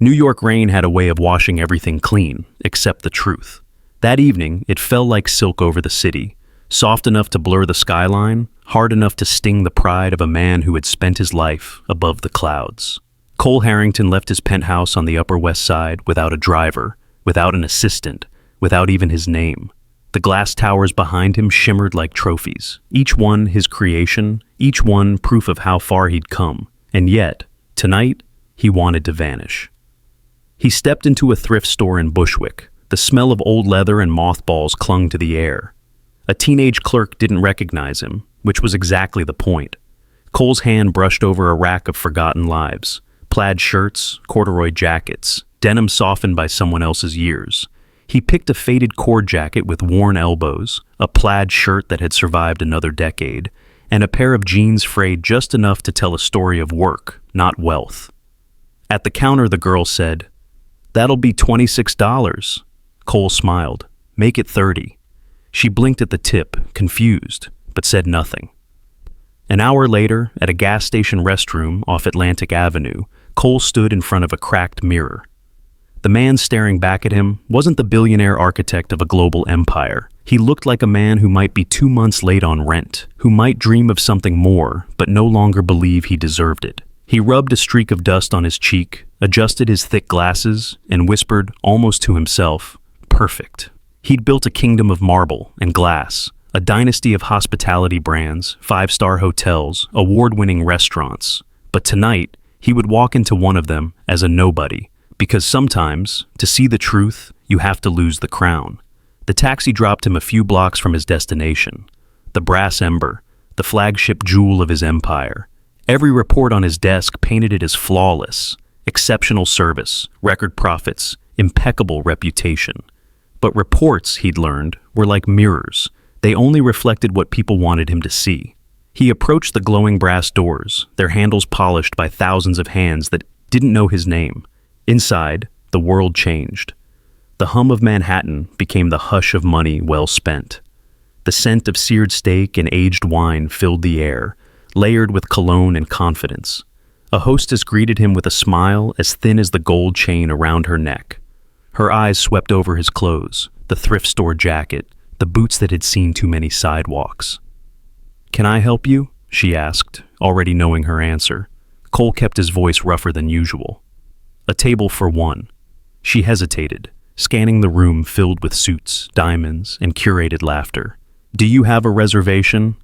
New York rain had a way of washing everything clean, except the truth. That evening, it fell like silk over the city, soft enough to blur the skyline, hard enough to sting the pride of a man who had spent his life above the clouds. Cole Harrington left his penthouse on the Upper West Side without a driver, without an assistant, without even his name. The glass towers behind him shimmered like trophies, each one his creation, each one proof of how far he'd come. And yet, tonight, he wanted to vanish. He stepped into a thrift store in Bushwick. The smell of old leather and mothballs clung to the air. A teenage clerk didn't recognize him, which was exactly the point. Cole's hand brushed over a rack of forgotten lives. Plaid shirts, corduroy jackets, denim softened by someone else's years. He picked a faded cord jacket with worn elbows, a plaid shirt that had survived another decade, and a pair of jeans frayed just enough to tell a story of work, not wealth. At the counter, the girl said, "That'll be $26. Cole smiled. "Make it 30. She blinked at the tip, confused, but said nothing. An hour later, at a gas station restroom off Atlantic Avenue, Cole stood in front of a cracked mirror. The man staring back at him wasn't the billionaire architect of a global empire. He looked like a man who might be 2 months late on rent, who might dream of something more, but no longer believe he deserved it. He rubbed a streak of dust on his cheek, adjusted his thick glasses, and whispered, almost to himself, "Perfect." He'd built a kingdom of marble and glass, a dynasty of hospitality brands, 5-star hotels, award-winning restaurants. But tonight, he would walk into one of them as a nobody, because sometimes, to see the truth, you have to lose the crown. The taxi dropped him a few blocks from his destination. The Brass Ember, the flagship jewel of his empire. Every report on his desk painted it as flawless, exceptional service, record profits, impeccable reputation. But reports, he'd learned, were like mirrors. They only reflected what people wanted him to see. He approached the glowing brass doors, their handles polished by thousands of hands that didn't know his name. Inside, the world changed. The hum of Manhattan became the hush of money well spent. The scent of seared steak and aged wine filled the air, layered with cologne and confidence. A hostess greeted him with a smile as thin as the gold chain around her neck. Her eyes swept over his clothes, the thrift store jacket, the boots that had seen too many sidewalks. "Can I help you?" she asked, already knowing her answer. Cole kept his voice rougher than usual. "A table for one." She hesitated, scanning the room filled with suits, diamonds, and curated laughter. "Do you have a reservation?"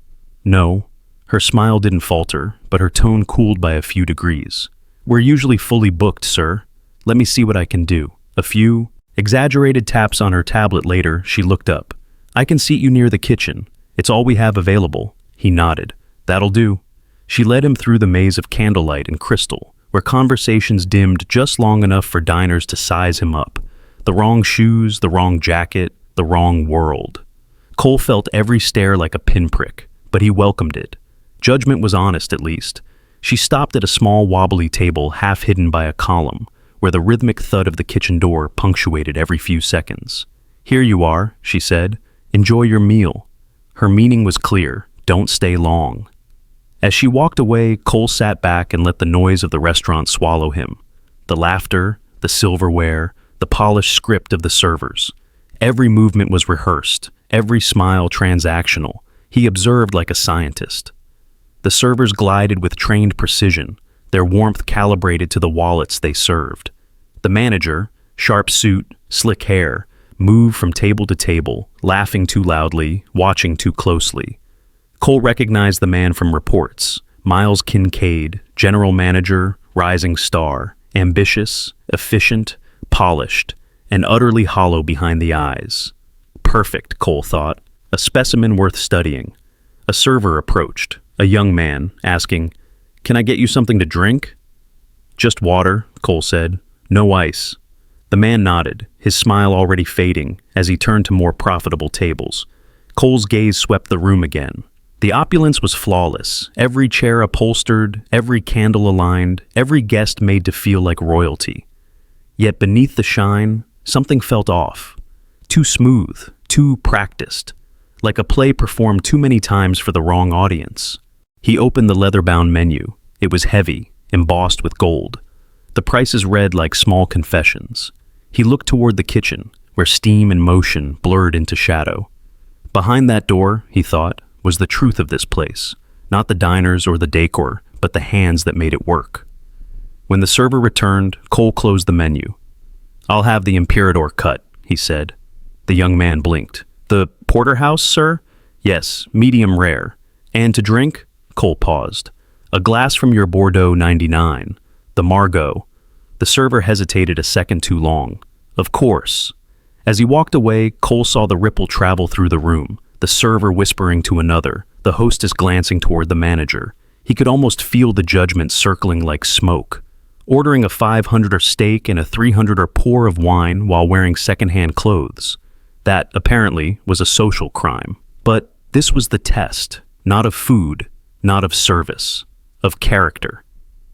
"No." Her smile didn't falter, but her tone cooled by a few degrees. "We're usually fully booked, sir. Let me see what I can do." A few exaggerated taps on her tablet later, she looked up. "I can seat you near the kitchen. It's all we have available." He nodded. "That'll do." She led him through the maze of candlelight and crystal, where conversations dimmed just long enough for diners to size him up. The wrong shoes, the wrong jacket, the wrong world. Cole felt every stare like a pinprick, but he welcomed it. Judgment was honest, at least. She stopped at a small wobbly table half hidden by a column, where the rhythmic thud of the kitchen door punctuated every few seconds. "Here you are," she said. "Enjoy your meal." Her meaning was clear. Don't stay long. As she walked away, Cole sat back and let the noise of the restaurant swallow him. The laughter, the silverware, the polished script of the servers. Every movement was rehearsed, every smile transactional. He observed like a scientist. The servers glided with trained precision, their warmth calibrated to the wallets they served. The manager, sharp suit, slick hair, moved from table to table, laughing too loudly, watching too closely. Cole recognized the man from reports. Miles Kincaid, general manager, rising star, ambitious, efficient, polished, and utterly hollow behind the eyes. Perfect, Cole thought, a specimen worth studying. A server approached, a young man, asking, "Can I get you something to drink?" "Just water," Cole said. "No ice." The man nodded, his smile already fading, as he turned to more profitable tables. Cole's gaze swept the room again. The opulence was flawless, every chair upholstered, every candle aligned, every guest made to feel like royalty. Yet beneath the shine, something felt off. Too smooth, too practiced, like a play performed too many times for the wrong audience. He opened the leather-bound menu. It was heavy, embossed with gold. The prices read like small confessions. He looked toward the kitchen, where steam and motion blurred into shadow. Behind that door, he thought, was the truth of this place, not the diners or the decor, but the hands that made it work. When the server returned, Cole closed the menu. "I'll have the Imperador cut," he said. The young man blinked. "The porterhouse, sir?" "Yes, medium rare. And to drink?" Cole paused. "A glass from your Bordeaux 99, the Margot." The server hesitated a second too long. "Of course." As he walked away, Cole saw the ripple travel through the room, the server whispering to another, the hostess glancing toward the manager. He could almost feel the judgment circling like smoke. Ordering a 500er steak and a 300er pour of wine while wearing secondhand clothes. That, apparently, was a social crime. But this was the test, not of food, not of service, of character.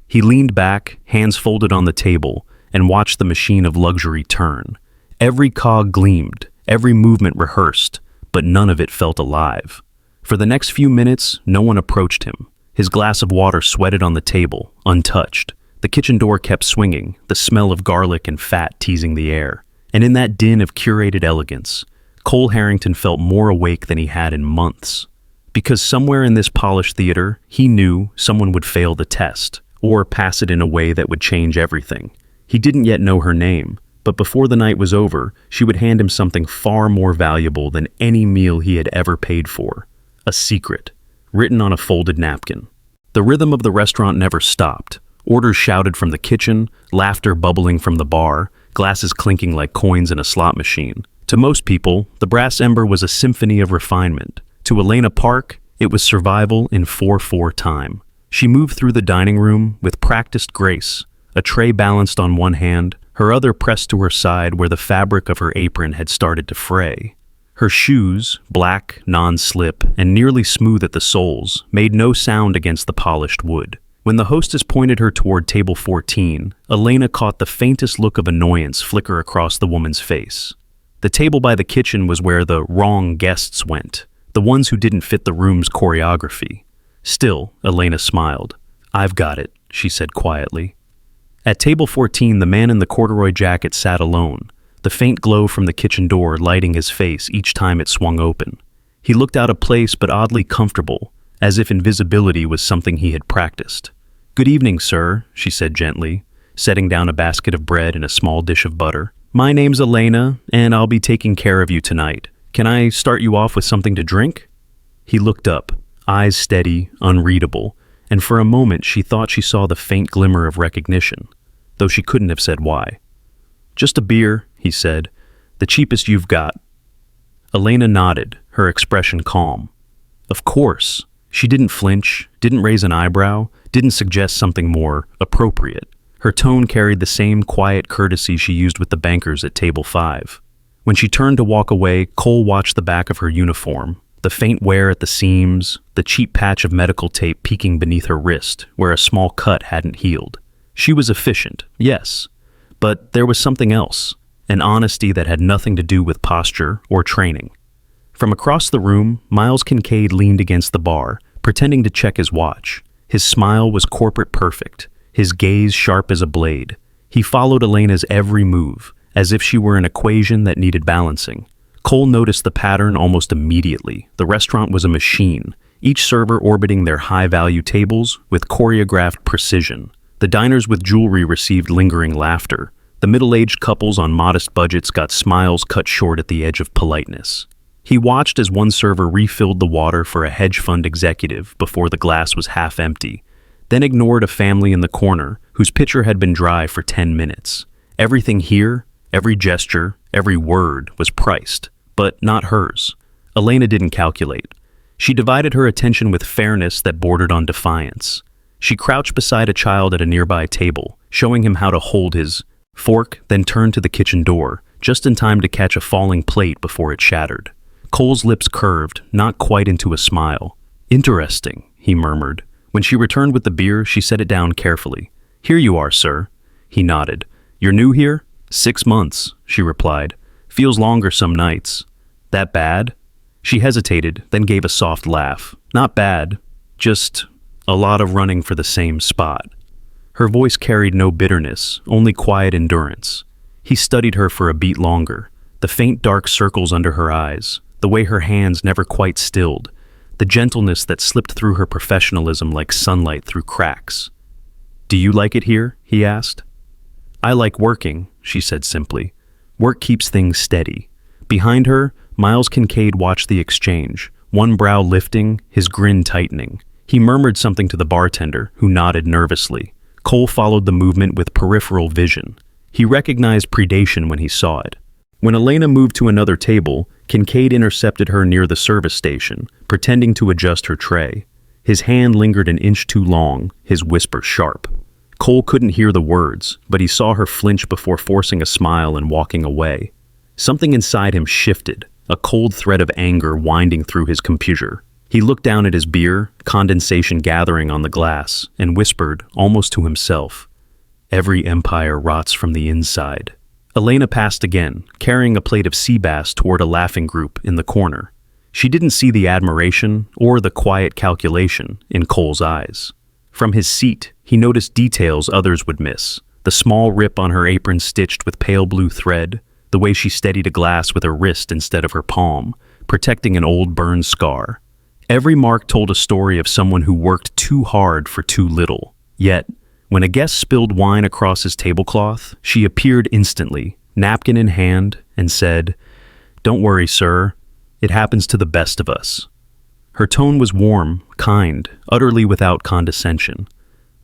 He leaned back, hands folded on the table, and watched the machine of luxury turn. Every cog gleamed, every movement rehearsed, but none of it felt alive. For the next few minutes, no one approached him. His glass of water sweated on the table, untouched. The kitchen door kept swinging, the smell of garlic and fat teasing the air. And in that din of curated elegance, Cole Harrington felt more awake than he had in months. Because somewhere in this polished theater, he knew someone would fail the test, or pass it in a way that would change everything. He didn't yet know her name, but before the night was over, she would hand him something far more valuable than any meal he had ever paid for. A secret, written on a folded napkin. The rhythm of the restaurant never stopped. Orders shouted from the kitchen, laughter bubbling from the bar, glasses clinking like coins in a slot machine. To most people, the Brass Ember was a symphony of refinement. To Elena Park, it was survival in 4/4 time. She moved through the dining room with practiced grace, a tray balanced on one hand, her other pressed to her side where the fabric of her apron had started to fray. Her shoes, black, non-slip, and nearly smooth at the soles, made no sound against the polished wood. When the hostess pointed her toward table 14, Elena caught the faintest look of annoyance flicker across the woman's face. The table by the kitchen was where the wrong guests went, the ones who didn't fit the room's choreography. Still, Elena smiled. "I've got it," she said quietly. At table 14, the man in the corduroy jacket sat alone, the faint glow from the kitchen door lighting his face each time it swung open. He looked out of place but oddly comfortable, as if invisibility was something he had practiced. "Good evening, sir," she said gently, setting down a basket of bread and a small dish of butter. "My name's Elena, and I'll be taking care of you tonight. Can I start you off with something to drink?" He looked up, eyes steady, unreadable, and for a moment she thought she saw the faint glimmer of recognition, though she couldn't have said why. "Just a beer," he said, "the cheapest you've got." Elena nodded, her expression calm. Of course. She didn't flinch, didn't raise an eyebrow, didn't suggest something more appropriate. Her tone carried the same quiet courtesy she used with the bankers at table 5. When she turned to walk away, Cole watched the back of her uniform, the faint wear at the seams, the cheap patch of medical tape peeking beneath her wrist, where a small cut hadn't healed. She was efficient, yes, but there was something else, an honesty that had nothing to do with posture or training. From across the room, Miles Kincaid leaned against the bar, pretending to check his watch. His smile was corporate perfect, his gaze sharp as a blade. He followed Elena's every move, as if she were an equation that needed balancing. Cole noticed the pattern almost immediately. The restaurant was a machine, each server orbiting their high-value tables with choreographed precision. The diners with jewelry received lingering laughter. The middle-aged couples on modest budgets got smiles cut short at the edge of politeness. He watched as one server refilled the water for a hedge fund executive before the glass was half empty, then ignored a family in the corner whose pitcher had been dry for 10 minutes. Everything here, every gesture, every word was priced, but not hers. Elena didn't calculate. She divided her attention with fairness that bordered on defiance. She crouched beside a child at a nearby table, showing him how to hold his fork, then turned to the kitchen door, just in time to catch a falling plate before it shattered. Cole's lips curved, not quite into a smile. "Interesting," he murmured. When she returned with the beer, she set it down carefully. "Here you are, sir." He nodded. "You're new here?" "6 months," she replied. "Feels longer some nights." "That bad?" She hesitated, then gave a soft laugh. "Not bad. Just a lot of running for the same spot." Her voice carried no bitterness, only quiet endurance. He studied her for a beat longer, the faint dark circles under her eyes, the way her hands never quite stilled, the gentleness that slipped through her professionalism like sunlight through cracks. "Do you like it here?" he asked. "I like working," she said simply. "Work keeps things steady." Behind her, Miles Kincaid watched the exchange, one brow lifting, his grin tightening. He murmured something to the bartender, who nodded nervously. Cole followed the movement with peripheral vision. He recognized predation when he saw it. When Elena moved to another table, Kincaid intercepted her near the service station, pretending to adjust her tray. His hand lingered an inch too long, his whisper sharp. Cole couldn't hear the words, but he saw her flinch before forcing a smile and walking away. Something inside him shifted, a cold thread of anger winding through his computer. He looked down at his beer, condensation gathering on the glass, and whispered, almost to himself, "Every empire rots from the inside." Elena passed again, carrying a plate of sea bass toward a laughing group in the corner. She didn't see the admiration or the quiet calculation in Cole's eyes. From his seat, he noticed details others would miss. The small rip on her apron stitched with pale blue thread, the way she steadied a glass with her wrist instead of her palm, protecting an old burned scar. Every mark told a story of someone who worked too hard for too little. Yet, when a guest spilled wine across his tablecloth, she appeared instantly, napkin in hand, and said, "Don't worry, sir. It happens to the best of us." Her tone was warm, kind, utterly without condescension.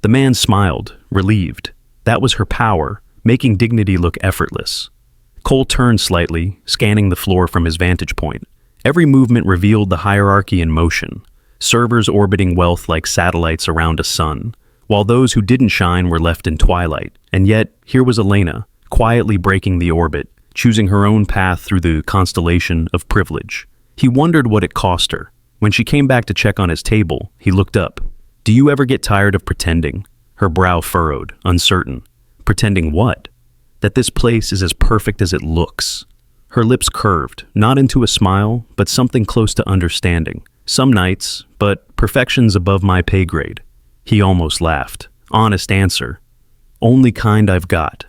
The man smiled, relieved. That was her power, making dignity look effortless. Cole turned slightly, scanning the floor from his vantage point. Every movement revealed the hierarchy in motion, servers orbiting wealth like satellites around a sun, while those who didn't shine were left in twilight. And yet, here was Elena, quietly breaking the orbit, choosing her own path through the constellation of privilege. He wondered what it cost her. When she came back to check on his table, he looked up. "Do you ever get tired of pretending?" Her brow furrowed, uncertain. "Pretending what?" "That this place is as perfect as it looks." Her lips curved, not into a smile, but something close to understanding. "Some nights, but perfection's above my pay grade." He almost laughed. Honest answer. "Only kind I've got."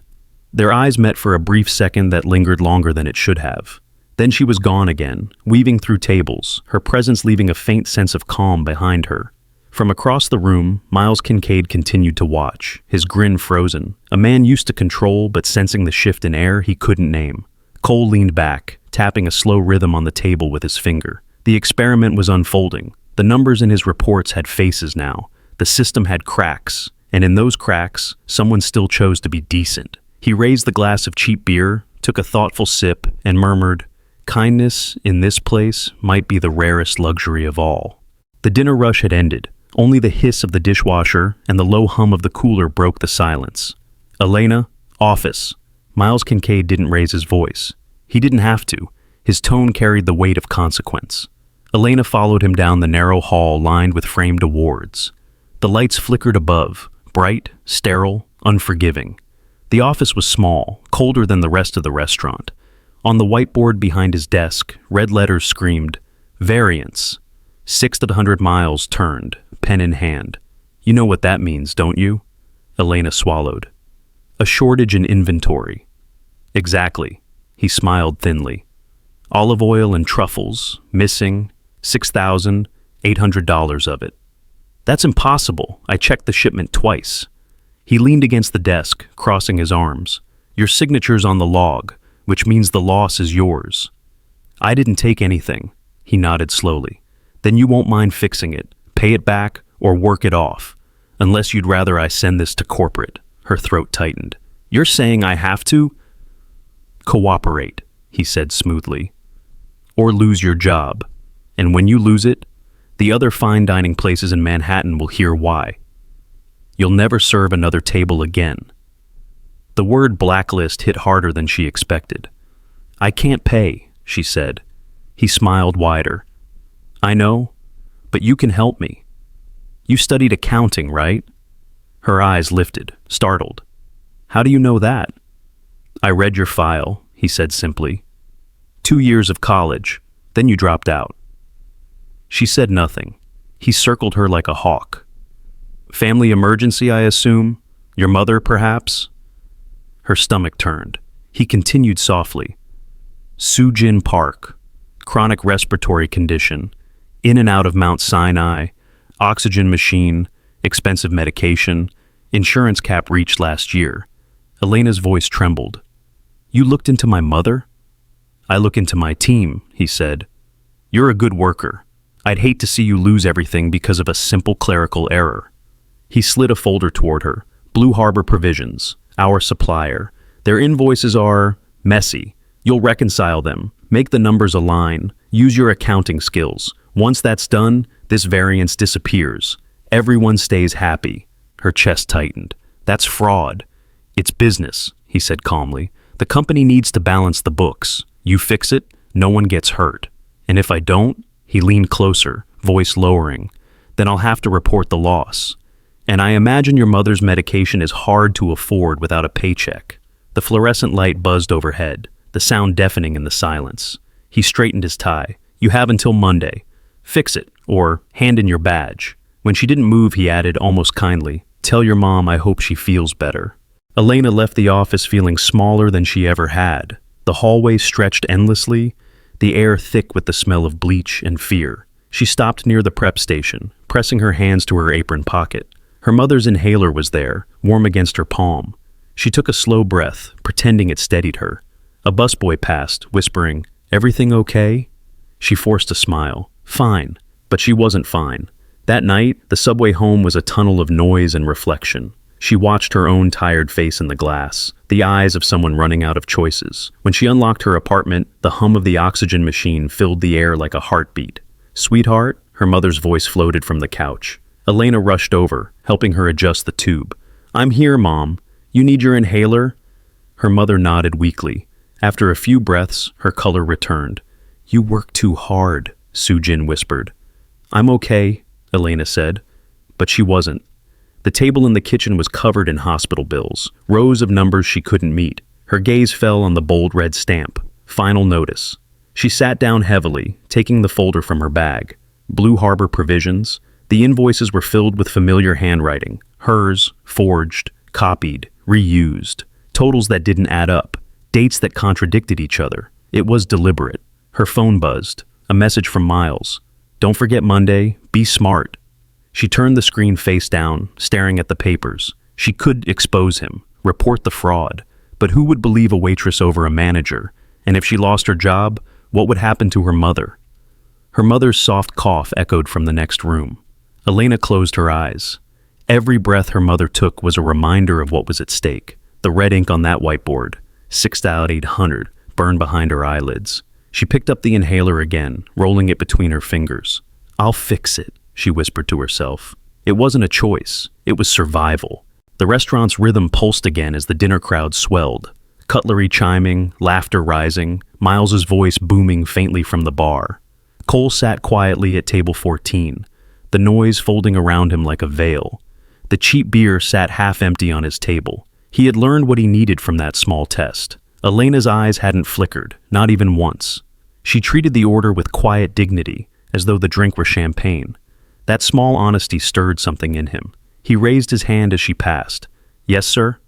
Their eyes met for a brief second that lingered longer than it should have. Then she was gone again, weaving through tables, her presence leaving a faint sense of calm behind her. From across the room, Miles Kincaid continued to watch, his grin frozen, a man used to control but sensing the shift in air he couldn't name. Cole leaned back, tapping a slow rhythm on the table with his finger. The experiment was unfolding. The numbers in his reports had faces now. The system had cracks, and in those cracks, someone still chose to be decent. He raised the glass of cheap beer, took a thoughtful sip, and murmured, "Kindness in this place might be the rarest luxury of all." The dinner rush had ended. Only the hiss of the dishwasher and the low hum of the cooler broke the silence. "Elena, office." Miles Kincaid didn't raise his voice. He didn't have to. His tone carried the weight of consequence. Elena followed him down the narrow hall lined with framed awards. The lights flickered above, bright, sterile, unforgiving. The office was small, colder than the rest of the restaurant. On the whiteboard behind his desk, red letters screamed, "Variance." 600 miles turned, pen in hand. "You know what that means, don't you?" Elena swallowed. "A shortage in inventory." "Exactly." He smiled thinly. "Olive oil and truffles, missing, $6,800 of it." "That's impossible. I checked the shipment twice." He leaned against the desk, crossing his arms. "Your signature's on the log, which means the loss is yours." "I didn't take anything." He nodded slowly. "Then you won't mind fixing it, pay it back, or work it off. Unless you'd rather I send this to corporate." Her throat tightened. "You're saying I have to?" "Cooperate," he said smoothly. "Or lose your job. And when you lose it, the other fine dining places in Manhattan will hear why. You'll never serve another table again." The word blacklist hit harder than she expected. "I can't pay," she said. He smiled wider. "I know, but you can help me. You studied accounting, right?" Her eyes lifted, startled. "How do you know that?" "I read your file," he said simply. 2 years of college, then you dropped out." She said nothing. He circled her like a hawk. "Family emergency, I assume? Your mother, perhaps? Her stomach turned. He continued softly. Elena Park, chronic respiratory condition, in and out of Mount Sinai, oxygen machine, expensive medication, insurance cap reached last year. Elena's voice trembled. You looked into my mother? I look into my team, he said. You're a good worker. I'd hate to see you lose everything because of a simple clerical error. He slid a folder toward her. Blue Harbor Provisions, our supplier. Their invoices are messy. You'll reconcile them, make the numbers align, use your accounting skills. Once that's done, this variance disappears. Everyone stays happy. Her chest tightened. That's fraud. It's business, he said calmly. The company needs to balance the books. You fix it, no one gets hurt. And if I don't, he leaned closer, voice lowering, then I'll have to report the loss. And I imagine your mother's medication is hard to afford without a paycheck. The fluorescent light buzzed overhead, the sound deafening in the silence. He straightened his tie. You have until Monday. Fix it, or hand in your badge. When she didn't move, he added almost kindly, tell your mom I hope she feels better. Elena left the office feeling smaller than she ever had. The hallway stretched endlessly, the air thick with the smell of bleach and fear. She stopped near the prep station, pressing her hands to her apron pocket. Her mother's inhaler was there, warm against her palm. She took a slow breath, pretending it steadied her. A busboy passed, whispering, everything okay? She forced a smile. Fine. But she wasn't fine. That night, the subway home was a tunnel of noise and reflection. She watched her own tired face in the glass, the eyes of someone running out of choices. When she unlocked her apartment, the hum of the oxygen machine filled the air like a heartbeat. Sweetheart, her mother's voice floated from the couch. Elena rushed over, helping her adjust the tube. I'm here, Mom. You need your inhaler? Her mother nodded weakly. After a few breaths, her color returned. You work too hard, Sujin whispered. I'm okay, Elena said. But she wasn't. The table in the kitchen was covered in hospital bills, rows of numbers she couldn't meet. Her gaze fell on the bold red stamp. Final notice. She sat down heavily, taking the folder from her bag. Blue Harbor Provisions. The invoices were filled with familiar handwriting. Hers, forged, copied, reused. Totals that didn't add up. Dates that contradicted each other. It was deliberate. Her phone buzzed. A message from Miles. Don't forget Monday. Be smart. She turned the screen face down, staring at the papers. She could expose him, report the fraud. But who would believe a waitress over a manager? And if she lost her job, what would happen to her mother? Her mother's soft cough echoed from the next room. Elena closed her eyes. Every breath her mother took was a reminder of what was at stake. The red ink on that whiteboard, 6 out 800, burned behind her eyelids. She picked up the inhaler again, rolling it between her fingers. I'll fix it, she whispered to herself. It wasn't a choice. It was survival. The restaurant's rhythm pulsed again as the dinner crowd swelled. Cutlery chiming, laughter rising, Miles's voice booming faintly from the bar. Cole sat quietly at table 14, the noise folding around him like a veil. The cheap beer sat half empty on his table. He had learned what he needed from that small test. Elena's eyes hadn't flickered, not even once. She treated the order with quiet dignity, as though the drink were champagne. That small honesty stirred something in him. He raised his hand as she passed. Yes, sir?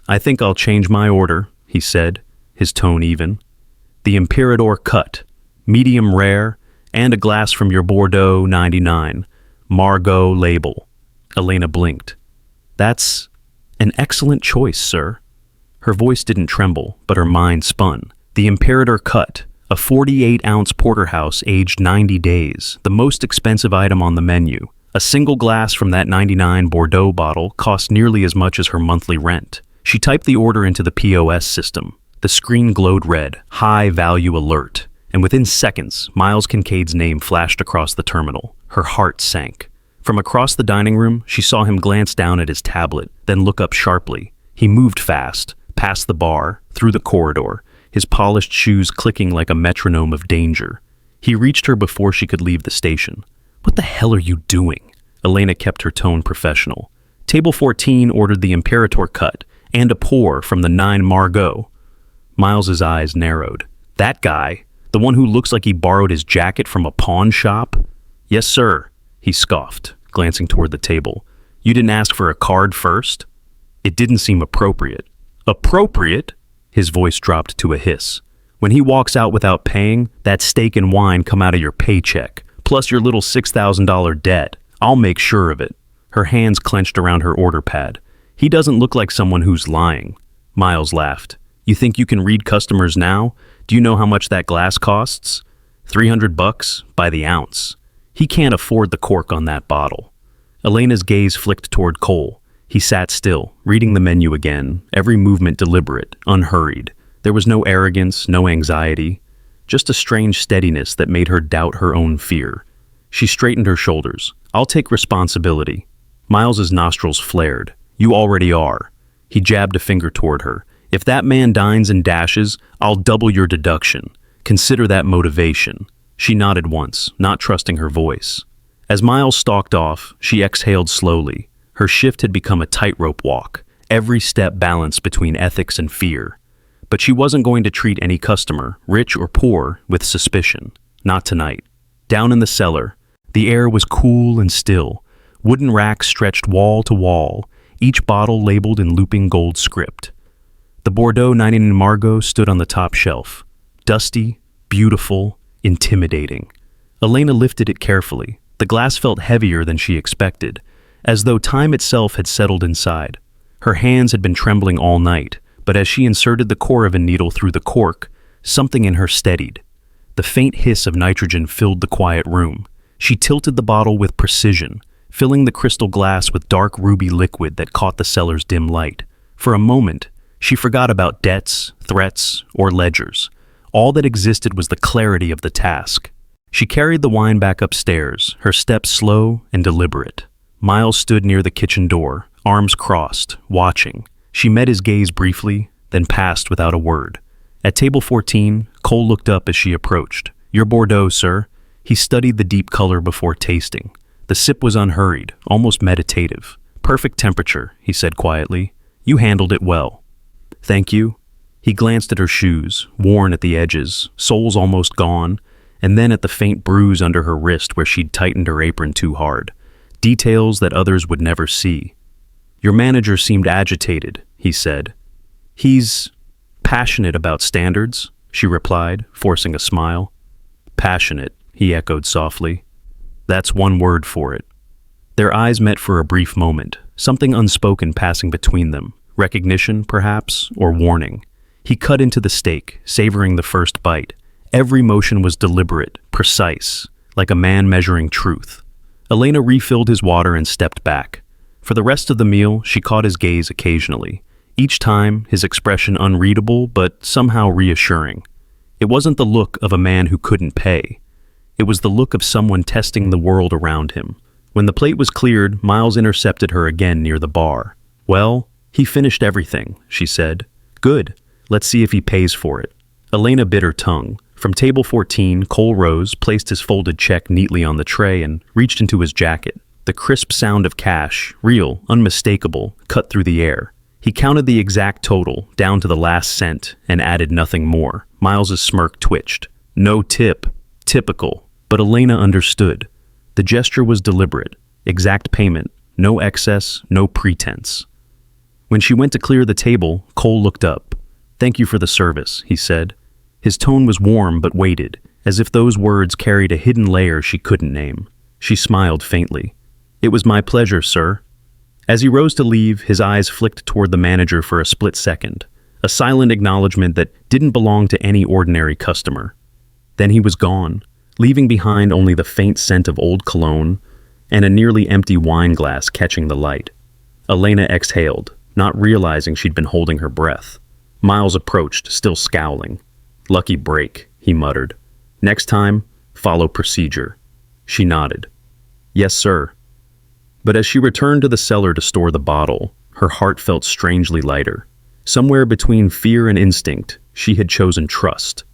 I think I'll change my order, he said, his tone even. The Imperator cut, medium rare, and a glass from your Bordeaux 99, Margot label. Elena blinked. That's an excellent choice, sir. Her voice didn't tremble, but her mind spun. The Imperator cut, a 48-ounce porterhouse aged 90 days, the most expensive item on the menu. A single glass from that 99 Bordeaux bottle cost nearly as much as her monthly rent. She typed the order into the POS system. The screen glowed red, high value alert. And within seconds, Miles Kincaid's name flashed across the terminal. Her heart sank. From across the dining room, she saw him glance down at his tablet, then look up sharply. He moved fast, past the bar, through the corridor, his polished shoes clicking like a metronome of danger. He reached her before she could leave the station. What the hell are you doing? Elena kept her tone professional. Table 14 ordered the Imperator cut and a pour from the 9 Margot. Miles's eyes narrowed. That guy, the one who looks like he borrowed his jacket from a pawn shop? Yes, sir, he scoffed, glancing toward the table. You didn't ask for a card first? It didn't seem appropriate. Appropriate? His voice dropped to a hiss. When he walks out without paying, that steak and wine come out of your paycheck, plus your little $6,000 debt. I'll make sure of it. Her hands clenched around her order pad. He doesn't look like someone who's lying. Miles laughed. You think you can read customers now? Do you know how much that glass costs? $300 by the ounce. He can't afford the cork on that bottle. Elena's gaze flicked toward Cole. He sat still, reading the menu again, every movement deliberate, unhurried. There was no arrogance, no anxiety, just a strange steadiness that made her doubt her own fear. She straightened her shoulders. I'll take responsibility. Miles's nostrils flared. You already are. He jabbed a finger toward her. If that man dines and dashes, I'll double your deduction. Consider that motivation. She nodded once, not trusting her voice. As Miles stalked off, she exhaled slowly. Her shift had become a tightrope walk, every step balanced between ethics and fear. But she wasn't going to treat any customer, rich or poor, with suspicion. Not tonight. Down in the cellar, the air was cool and still. Wooden racks stretched wall to wall, each bottle labeled in looping gold script. The Bordeaux 99 Margaux stood on the top shelf. Dusty, beautiful, intimidating. Elena lifted it carefully. The glass felt heavier than she expected, as though time itself had settled inside. Her hands had been trembling all night, but as she inserted the core of a needle through the cork, something in her steadied. The faint hiss of nitrogen filled the quiet room. She tilted the bottle with precision, filling the crystal glass with dark ruby liquid that caught the cellar's dim light. For a moment, she forgot about debts, threats, or ledgers. All that existed was the clarity of the task. She carried the wine back upstairs, her steps slow and deliberate. Miles stood near the kitchen door, arms crossed, watching. She met his gaze briefly, then passed without a word. At table 14, Cole looked up as she approached. Your Bordeaux, sir. He studied the deep color before tasting. The sip was unhurried, almost meditative. Perfect temperature, he said quietly. You handled it well. Thank you. He glanced at her shoes, worn at the edges, soles almost gone, and then at the faint bruise under her wrist where she'd tightened her apron too hard. Details that others would never see. Your manager seemed agitated, he said. He's passionate about standards, she replied, forcing a smile. Passionate, he echoed softly. That's one word for it. Their eyes met for a brief moment, something unspoken passing between them. Recognition, perhaps, or warning. He cut into the steak, savoring the first bite. Every motion was deliberate, precise, like a man measuring truth. Elena refilled his water and stepped back. For the rest of the meal, she caught his gaze occasionally. Each time, his expression unreadable, but somehow reassuring. It wasn't the look of a man who couldn't pay. It was the look of someone testing the world around him. When the plate was cleared, Miles intercepted her again near the bar. Well, he finished everything, she said. Good. Let's see if he pays for it. Elena bit her tongue. From table 14, Cole rose, placed his folded check neatly on the tray, and reached into his jacket. The crisp sound of cash, real, unmistakable, cut through the air. He counted the exact total, down to the last cent, and added nothing more. Miles's smirk twitched. No tip. Typical. But Elena understood. The gesture was deliberate. Exact payment. No excess, no pretense. When she went to clear the table, Cole looked up. Thank you for the service, he said. His tone was warm but weighted, as if those words carried a hidden layer she couldn't name. She smiled faintly. It was my pleasure, sir. As he rose to leave, his eyes flicked toward the manager for a split second, a silent acknowledgement that didn't belong to any ordinary customer. Then he was gone, leaving behind only the faint scent of old cologne and a nearly empty wine glass catching the light. Elena exhaled, not realizing she'd been holding her breath. Miles approached, still scowling. Lucky break, he muttered. Next time, follow procedure. She nodded. Yes, sir. But as she returned to the cellar to store the bottle, her heart felt strangely lighter. Somewhere between fear and instinct, she had chosen trust.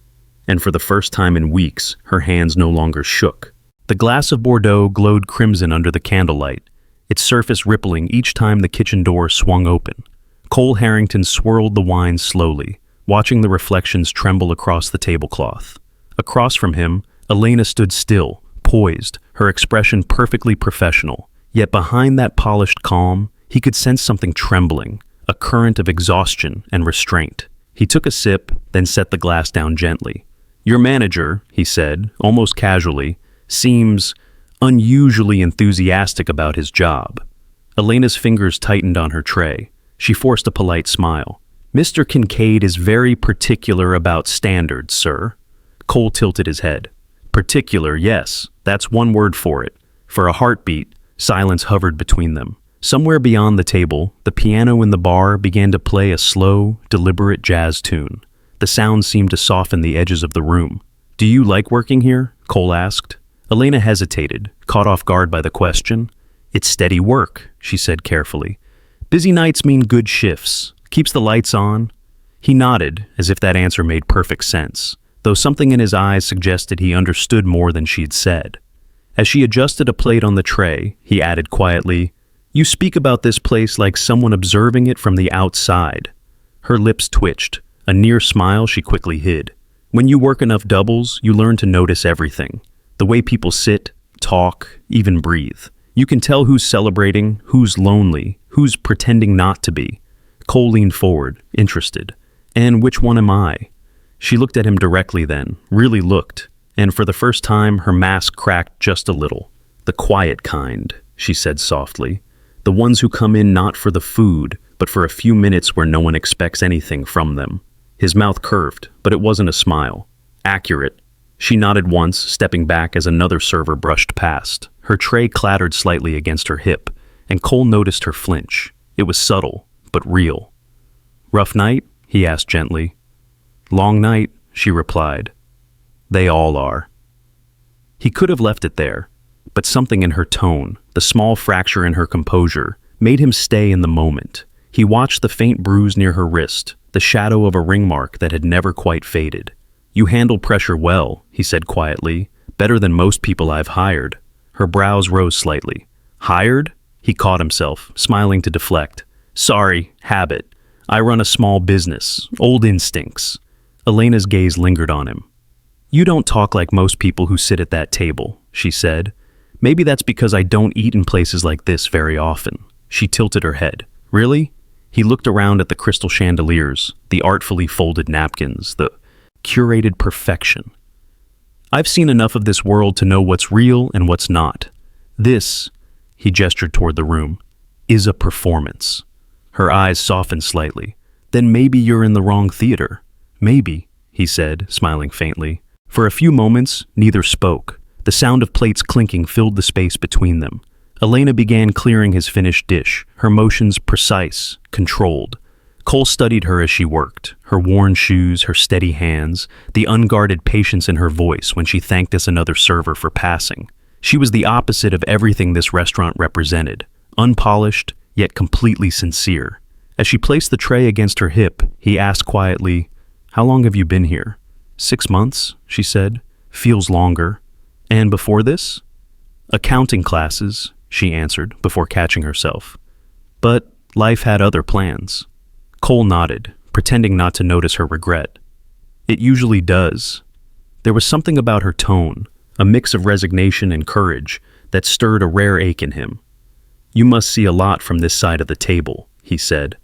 And for the first time in weeks, her hands no longer shook. The glass of Bordeaux glowed crimson under the candlelight, its surface rippling each time the kitchen door swung open. Cole Harrington swirled the wine slowly, watching the reflections tremble across the tablecloth. Across from him, Elena stood still, poised, her expression perfectly professional. Yet behind that polished calm, he could sense something trembling, a current of exhaustion and restraint. He took a sip, then set the glass down gently. "Your manager," he said, almost casually, "seems unusually enthusiastic about his job." Elena's fingers tightened on her tray. She forced a polite smile. "Mr. Kincaid is very particular about standards, sir." Cole tilted his head. "Particular, yes, that's one word for it." For a heartbeat, silence hovered between them. Somewhere beyond the table, the piano in the bar began to play a slow, deliberate jazz tune. The sound seemed to soften the edges of the room. "Do you like working here?" Cole asked. Elena hesitated, caught off guard by the question. "It's steady work," she said carefully. "Busy nights mean good shifts. Keeps the lights on." He nodded, as if that answer made perfect sense, though something in his eyes suggested he understood more than she'd said. As she adjusted a plate on the tray, he added quietly, "You speak about this place like someone observing it from the outside." Her lips twitched, a near smile she quickly hid. "When you work enough doubles, you learn to notice everything. The way people sit, talk, even breathe. You can tell who's celebrating, who's lonely, who's pretending not to be." Cole leaned forward, interested. "And which one am I?" She looked at him directly then, really looked, and for the first time her mask cracked just a little. "The quiet kind," she said softly. "The ones who come in not for the food, but for a few minutes where no one expects anything from them." His mouth curved, but it wasn't a smile. "Accurate." She nodded once, stepping back as another server brushed past. Her tray clattered slightly against her hip, and Cole noticed her flinch. It was subtle, but real. "Rough night?" he asked gently. "Long night," she replied. "They all are." He could have left it there, but something in her tone, the small fracture in her composure, made him stay in the moment. He watched the faint bruise near her wrist, the shadow of a ring mark that had never quite faded. "You handle pressure well," he said quietly, "better than most people I've hired." Her brows rose slightly. "Hired?" He caught himself, smiling to deflect. "Sorry, habit. I run a small business, old instincts." Elena's gaze lingered on him. "You don't talk like most people who sit at that table," she said. "Maybe that's because I don't eat in places like this very often." She tilted her head. "Really?" He looked around at the crystal chandeliers, the artfully folded napkins, the curated perfection. "I've seen enough of this world to know what's real and what's not. This," he gestured toward the room, "is a performance." Her eyes softened slightly. "Then maybe you're in the wrong theater." "Maybe," he said, smiling faintly. For a few moments, neither spoke. The sound of plates clinking filled the space between them. Elena began clearing his finished dish, her motions precise, controlled. Cole studied her as she worked, her worn shoes, her steady hands, the unguarded patience in her voice when she thanked us another server for passing. She was the opposite of everything this restaurant represented, unpolished, yet completely sincere. As she placed the tray against her hip, he asked quietly, "How long have you been here?" 6 months, she said. "Feels longer." "And before this?" "Accounting classes," she answered before catching herself. "But life had other plans." Cole nodded, pretending not to notice her regret. "It usually does." There was something about her tone, a mix of resignation and courage, that stirred a rare ache in him. "You must see a lot from this side of the table," he said.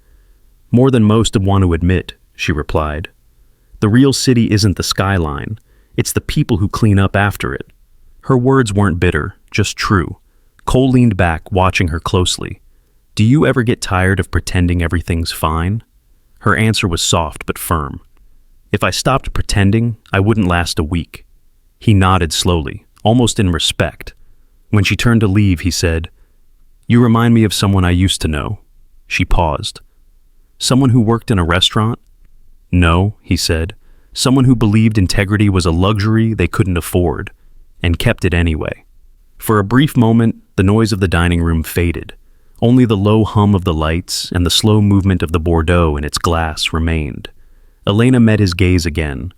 "More than most would want to admit," she replied. "The real city isn't the skyline. It's the people who clean up after it." Her words weren't bitter, just true. Cole leaned back, watching her closely. "Do you ever get tired of pretending everything's fine?" Her answer was soft but firm. "If I stopped pretending, I wouldn't last a week." He nodded slowly, almost in respect. When she turned to leave, he said, "You remind me of someone I used to know." She paused. "Someone who worked in a restaurant?" "No," he said. "Someone who believed integrity was a luxury they couldn't afford, and kept it anyway." For a brief moment, the noise of the dining room faded. Only the low hum of the lights and the slow movement of the Bordeaux in its glass remained. Elena met his gaze again,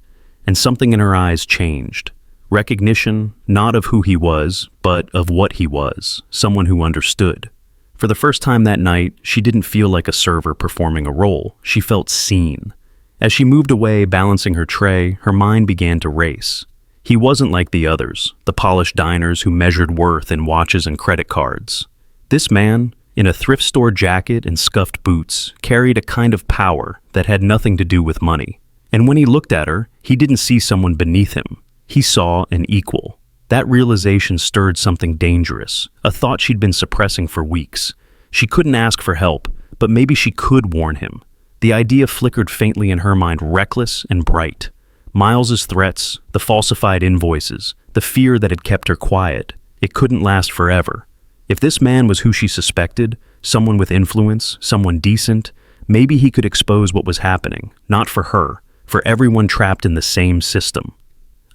and something in her eyes changed. Recognition, not of who he was, but of what he was, someone who understood. For the first time that night, she didn't feel like a server performing a role. She felt seen. As she moved away, balancing her tray, her mind began to race. He wasn't like the others, the polished diners who measured worth in watches and credit cards. This man, in a thrift store jacket and scuffed boots, carried a kind of power that had nothing to do with money. And when he looked at her, he didn't see someone beneath him. He saw an equal. That realization stirred something dangerous, a thought she'd been suppressing for weeks. She couldn't ask for help, but maybe she could warn him. The idea flickered faintly in her mind, reckless and bright. Miles's threats, the falsified invoices, the fear that had kept her quiet. It couldn't last forever. If this man was who she suspected, someone with influence, someone decent, maybe he could expose what was happening, not for her, for everyone trapped in the same system.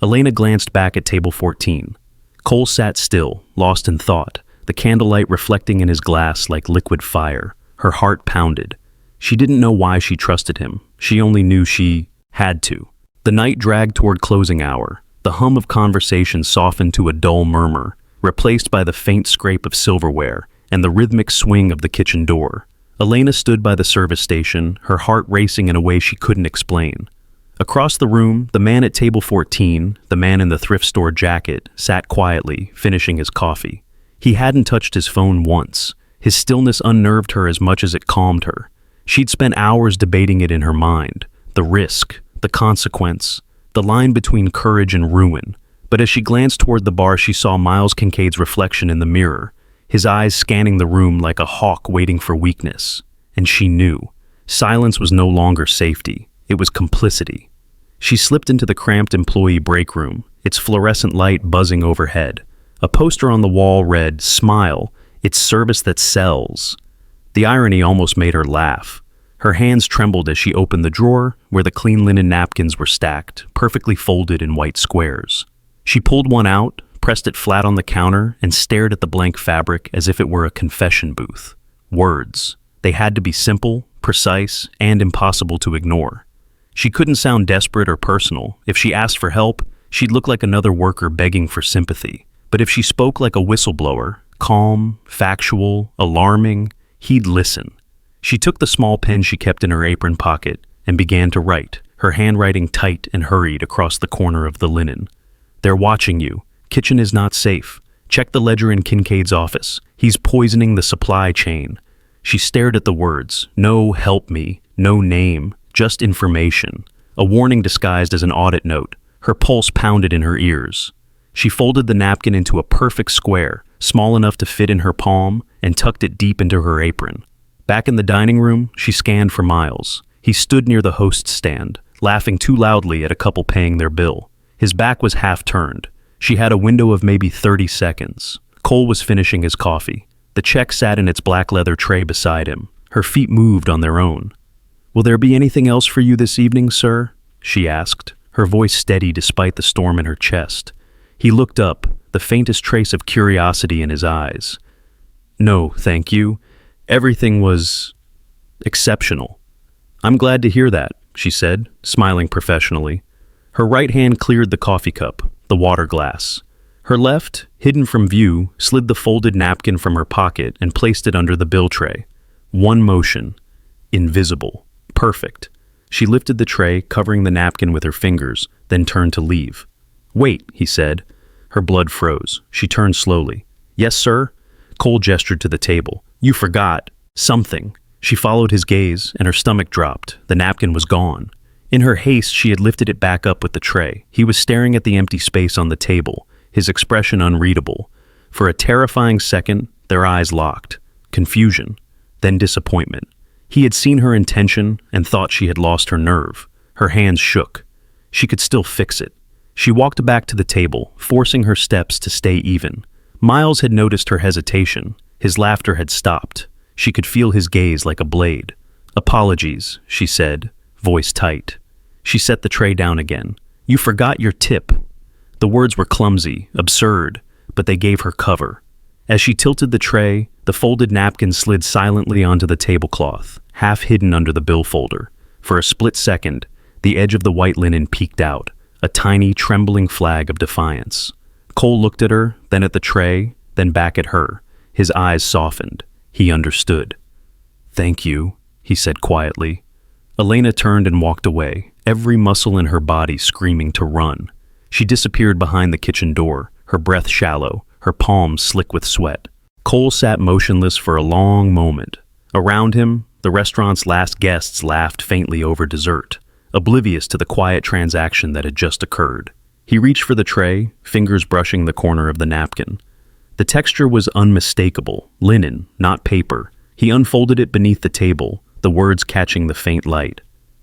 Elena glanced back at table 14. Cole sat still, lost in thought, the candlelight reflecting in his glass like liquid fire. Her heart pounded. She didn't know why she trusted him. She only knew she had to. The night dragged toward closing hour. The hum of conversation softened to a dull murmur, replaced by the faint scrape of silverware and the rhythmic swing of the kitchen door. Elena stood by the service station, her heart racing in a way she couldn't explain. Across the room, the man at table 14, the man in the thrift store jacket, sat quietly, finishing his coffee. He hadn't touched his phone once. His stillness unnerved her as much as it calmed her. She'd spent hours debating it in her mind, the risk, the consequence, the line between courage and ruin. But as she glanced toward the bar, she saw Miles Kincaid's reflection in the mirror, his eyes scanning the room like a hawk waiting for weakness. And she knew. Silence was no longer safety. It was complicity. She slipped into the cramped employee break room, its fluorescent light buzzing overhead. A poster on the wall read, "Smile, it's service that sells." The irony almost made her laugh. Her hands trembled as she opened the drawer where the clean linen napkins were stacked, perfectly folded in white squares. She pulled one out, pressed it flat on the counter, and stared at the blank fabric as if it were a confession booth. Words. They had to be simple, precise, and impossible to ignore. She couldn't sound desperate or personal. If she asked for help, she'd look like another worker begging for sympathy. But if she spoke like a whistleblower, calm, factual, alarming, he'd listen. She took the small pen she kept in her apron pocket and began to write, her handwriting tight and hurried across the corner of the linen. "They're watching you. Kitchen is not safe. Check the ledger in Kincaid's office. He's poisoning the supply chain." She stared at the words. No "help me," no name, just information. A warning disguised as an audit note. Her pulse pounded in her ears. She folded the napkin into a perfect square, small enough to fit in her palm, and tucked it deep into her apron. Back in the dining room, she scanned for Miles. He stood near the host's stand, laughing too loudly at a couple paying their bill. His back was half turned. She had a window of maybe 30 seconds. Cole was finishing his coffee. The check sat in its black leather tray beside him. Her feet moved on their own. "Will there be anything else for you this evening, sir?" she asked, her voice steady despite the storm in her chest. He looked up, the faintest trace of curiosity in his eyes. "No, thank you. Everything was exceptional." "I'm glad to hear that," she said, smiling professionally. Her right hand cleared the coffee cup, the water glass. Her left, hidden from view, slid the folded napkin from her pocket and placed it under the bill tray. One motion. Invisible. Perfect. She lifted the tray, covering the napkin with her fingers, then turned to leave. "Wait," he said. Her blood froze. She turned slowly. "Yes, sir?" Cole gestured to the table. "You forgot something." She followed his gaze, and her stomach dropped. The napkin was gone. In her haste, she had lifted it back up with the tray. He was staring at the empty space on the table, his expression unreadable. For a terrifying second, their eyes locked. Confusion, then disappointment. He had seen her intention and thought she had lost her nerve. Her hands shook. She could still fix it. She walked back to the table, forcing her steps to stay even. Miles had noticed her hesitation. His laughter had stopped. She could feel his gaze like a blade. "Apologies," she said, voice tight. She set the tray down again. "You forgot your tip." The words were clumsy, absurd, but they gave her cover. As she tilted the tray, the folded napkin slid silently onto the tablecloth, half hidden under the bill folder. For a split second, the edge of the white linen peeked out, a tiny, trembling flag of defiance. Cole looked at her, then at the tray, then back at her. His eyes softened. He understood. "Thank you," he said quietly. Elena turned and walked away, every muscle in her body screaming to run. She disappeared behind the kitchen door, her breath shallow, her palms slick with sweat. Cole sat motionless for a long moment. Around him, the restaurant's last guests laughed faintly over dessert, oblivious to the quiet transaction that had just occurred. He reached for the tray, fingers brushing the corner of the napkin. The texture was unmistakable, linen, not paper. He unfolded it beneath the table, the words catching the faint light.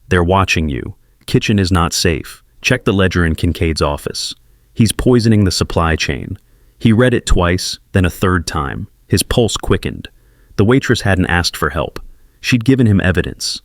"They're watching you. Kitchen is not safe. Check the ledger in Kincaid's office. He's poisoning the supply chain." He read it twice, then a third time. His pulse quickened. The waitress hadn't asked for help. She'd given him evidence.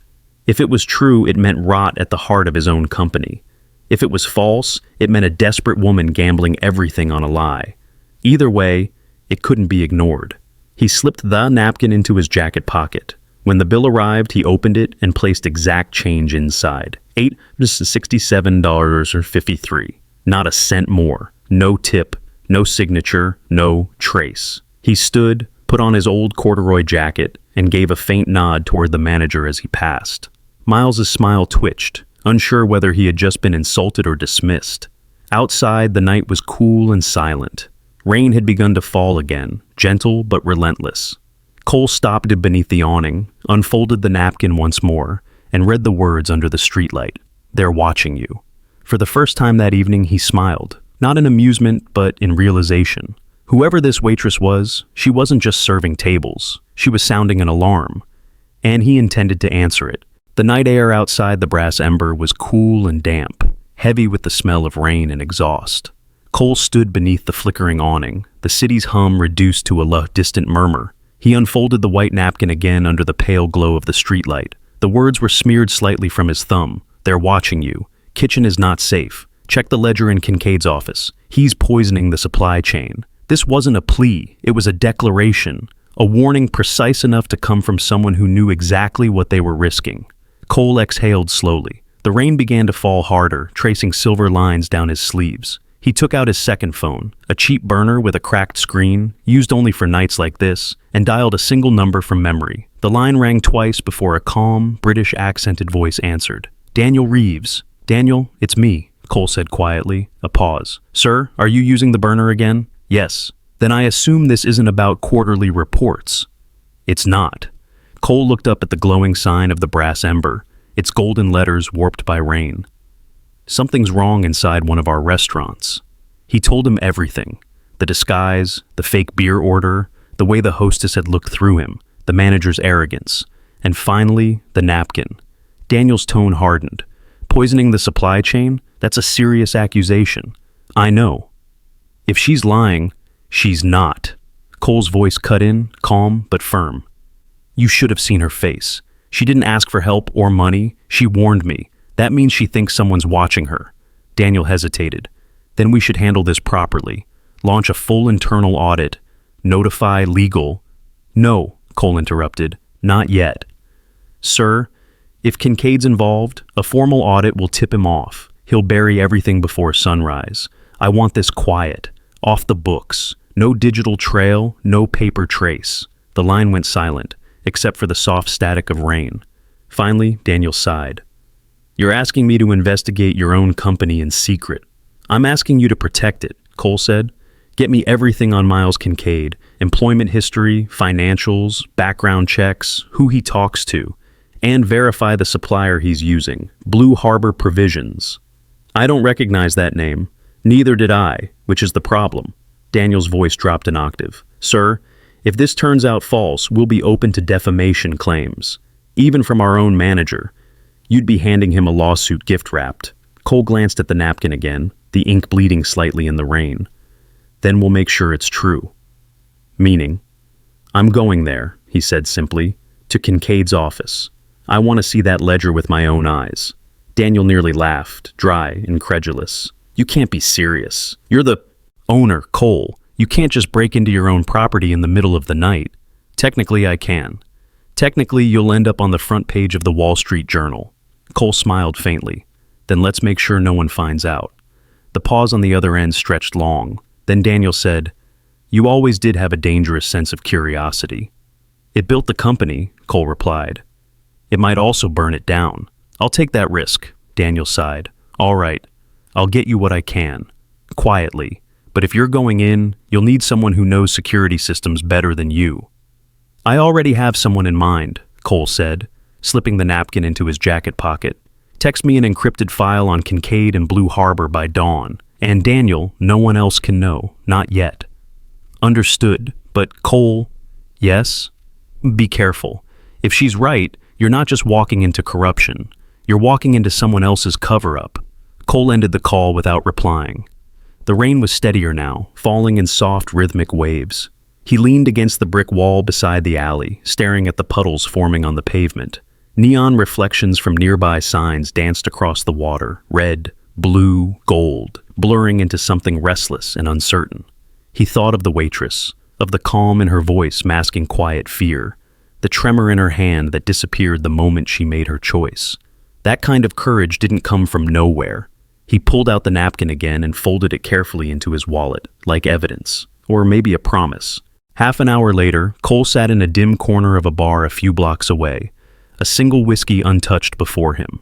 If it was true, it meant rot at the heart of his own company. If it was false, it meant a desperate woman gambling everything on a lie. Either way, it couldn't be ignored. He slipped the napkin into his jacket pocket. When the bill arrived, he opened it and placed exact change inside. $867.53. Not a cent more. No tip, no signature, no trace. He stood, put on his old corduroy jacket, and gave a faint nod toward the manager as he passed. Miles's smile twitched, unsure whether he had just been insulted or dismissed. Outside, the night was cool and silent. Rain had begun to fall again, gentle but relentless. Cole stopped beneath the awning, unfolded the napkin once more, and read the words under the streetlight. "They're watching you." For the first time that evening, he smiled, not in amusement, but in realization. Whoever this waitress was, she wasn't just serving tables. She was sounding an alarm, and he intended to answer it. The night air outside the Brass Ember was cool and damp, heavy with the smell of rain and exhaust. Cole stood beneath the flickering awning, the city's hum reduced to a distant murmur. He unfolded the white napkin again under the pale glow of the streetlight. The words were smeared slightly from his thumb. "They're watching you. Kitchen is not safe. Check the ledger in Kincaid's office. He's poisoning the supply chain." This wasn't a plea, it was a declaration, a warning precise enough to come from someone who knew exactly what they were risking. Cole exhaled slowly. The rain began to fall harder, tracing silver lines down his sleeves. He took out his second phone, a cheap burner with a cracked screen, used only for nights like this, and dialed a single number from memory. The line rang twice before a calm, British-accented voice answered. "Daniel Reeves." "Daniel, it's me," Cole said quietly. A pause. "Sir, are you using the burner again?" "Yes." "Then I assume this isn't about quarterly reports." "It's not." Cole looked up at the glowing sign of the Brass Ember, its golden letters warped by rain. "Something's wrong inside one of our restaurants." He told him everything. The disguise, the fake beer order, the way the hostess had looked through him, the manager's arrogance, and finally, the napkin. Daniel's tone hardened. "Poisoning the supply chain? That's a serious accusation." "I know." "If she's lying, she's not." Cole's voice cut in, calm but firm. "You should have seen her face. She didn't ask for help or money. She warned me. That means she thinks someone's watching her." Daniel hesitated. "Then we should handle this properly. Launch a full internal audit. Notify legal." "No," Cole interrupted. "Not yet." "Sir, if Kincaid's involved, a formal audit will tip him off. He'll bury everything before sunrise. I want this quiet. Off the books. No digital trail, no paper trace." The line went silent, except for the soft static of rain. Finally, Daniel sighed. "You're asking me to investigate your own company in secret. I'm asking you to protect it," Cole said. "Get me everything on Miles Kincaid, employment history, financials, background checks, who he talks to, and verify the supplier he's using, Blue Harbor Provisions." "I don't recognize that name. Neither did I, which is the problem." Daniel's voice dropped an octave. "Sir, if this turns out false, we'll be open to defamation claims, even from our own manager. You'd be handing him a lawsuit gift-wrapped." Cole glanced at the napkin again, the ink bleeding slightly in the rain. "Then we'll make sure it's true." "Meaning?" "I'm going there," he said simply, "to Kincaid's office. I want to see that ledger with my own eyes." Daniel nearly laughed, dry, incredulous. "You can't be serious. You're the owner, Cole. You can't just break into your own property in the middle of the night." "Technically, I can. Technically, you'll end up on the front page of the Wall Street Journal." Cole smiled faintly. "Then let's make sure no one finds out." The pause on the other end stretched long. Then Daniel said, "You always did have a dangerous sense of curiosity." "It built the company," Cole replied. "It might also burn it down." "I'll take that risk," Daniel sighed. "All right, I'll get you what I can. Quietly, But if you're going in, you'll need someone who knows security systems better than you." "I already have someone in mind," Cole said, slipping the napkin into his jacket pocket. "Text me an encrypted file on Kincaid and Blue Harbor by dawn. And Daniel, no one else can know, not yet." "Understood, but Cole..." "Yes?" "Be careful. If she's right, you're not just walking into corruption. You're walking into someone else's cover-up." Cole ended the call without replying. The rain was steadier now, falling in soft, rhythmic waves. He leaned against the brick wall beside the alley, staring at the puddles forming on the pavement. Neon reflections from nearby signs danced across the water, red, blue, gold, blurring into something restless and uncertain. He thought of the waitress, of the calm in her voice masking quiet fear, the tremor in her hand that disappeared the moment she made her choice. That kind of courage didn't come from nowhere. He pulled out the napkin again and folded it carefully into his wallet, like evidence, or maybe a promise. Half an hour later, Cole sat in a dim corner of a bar a few blocks away, a single whiskey untouched before him.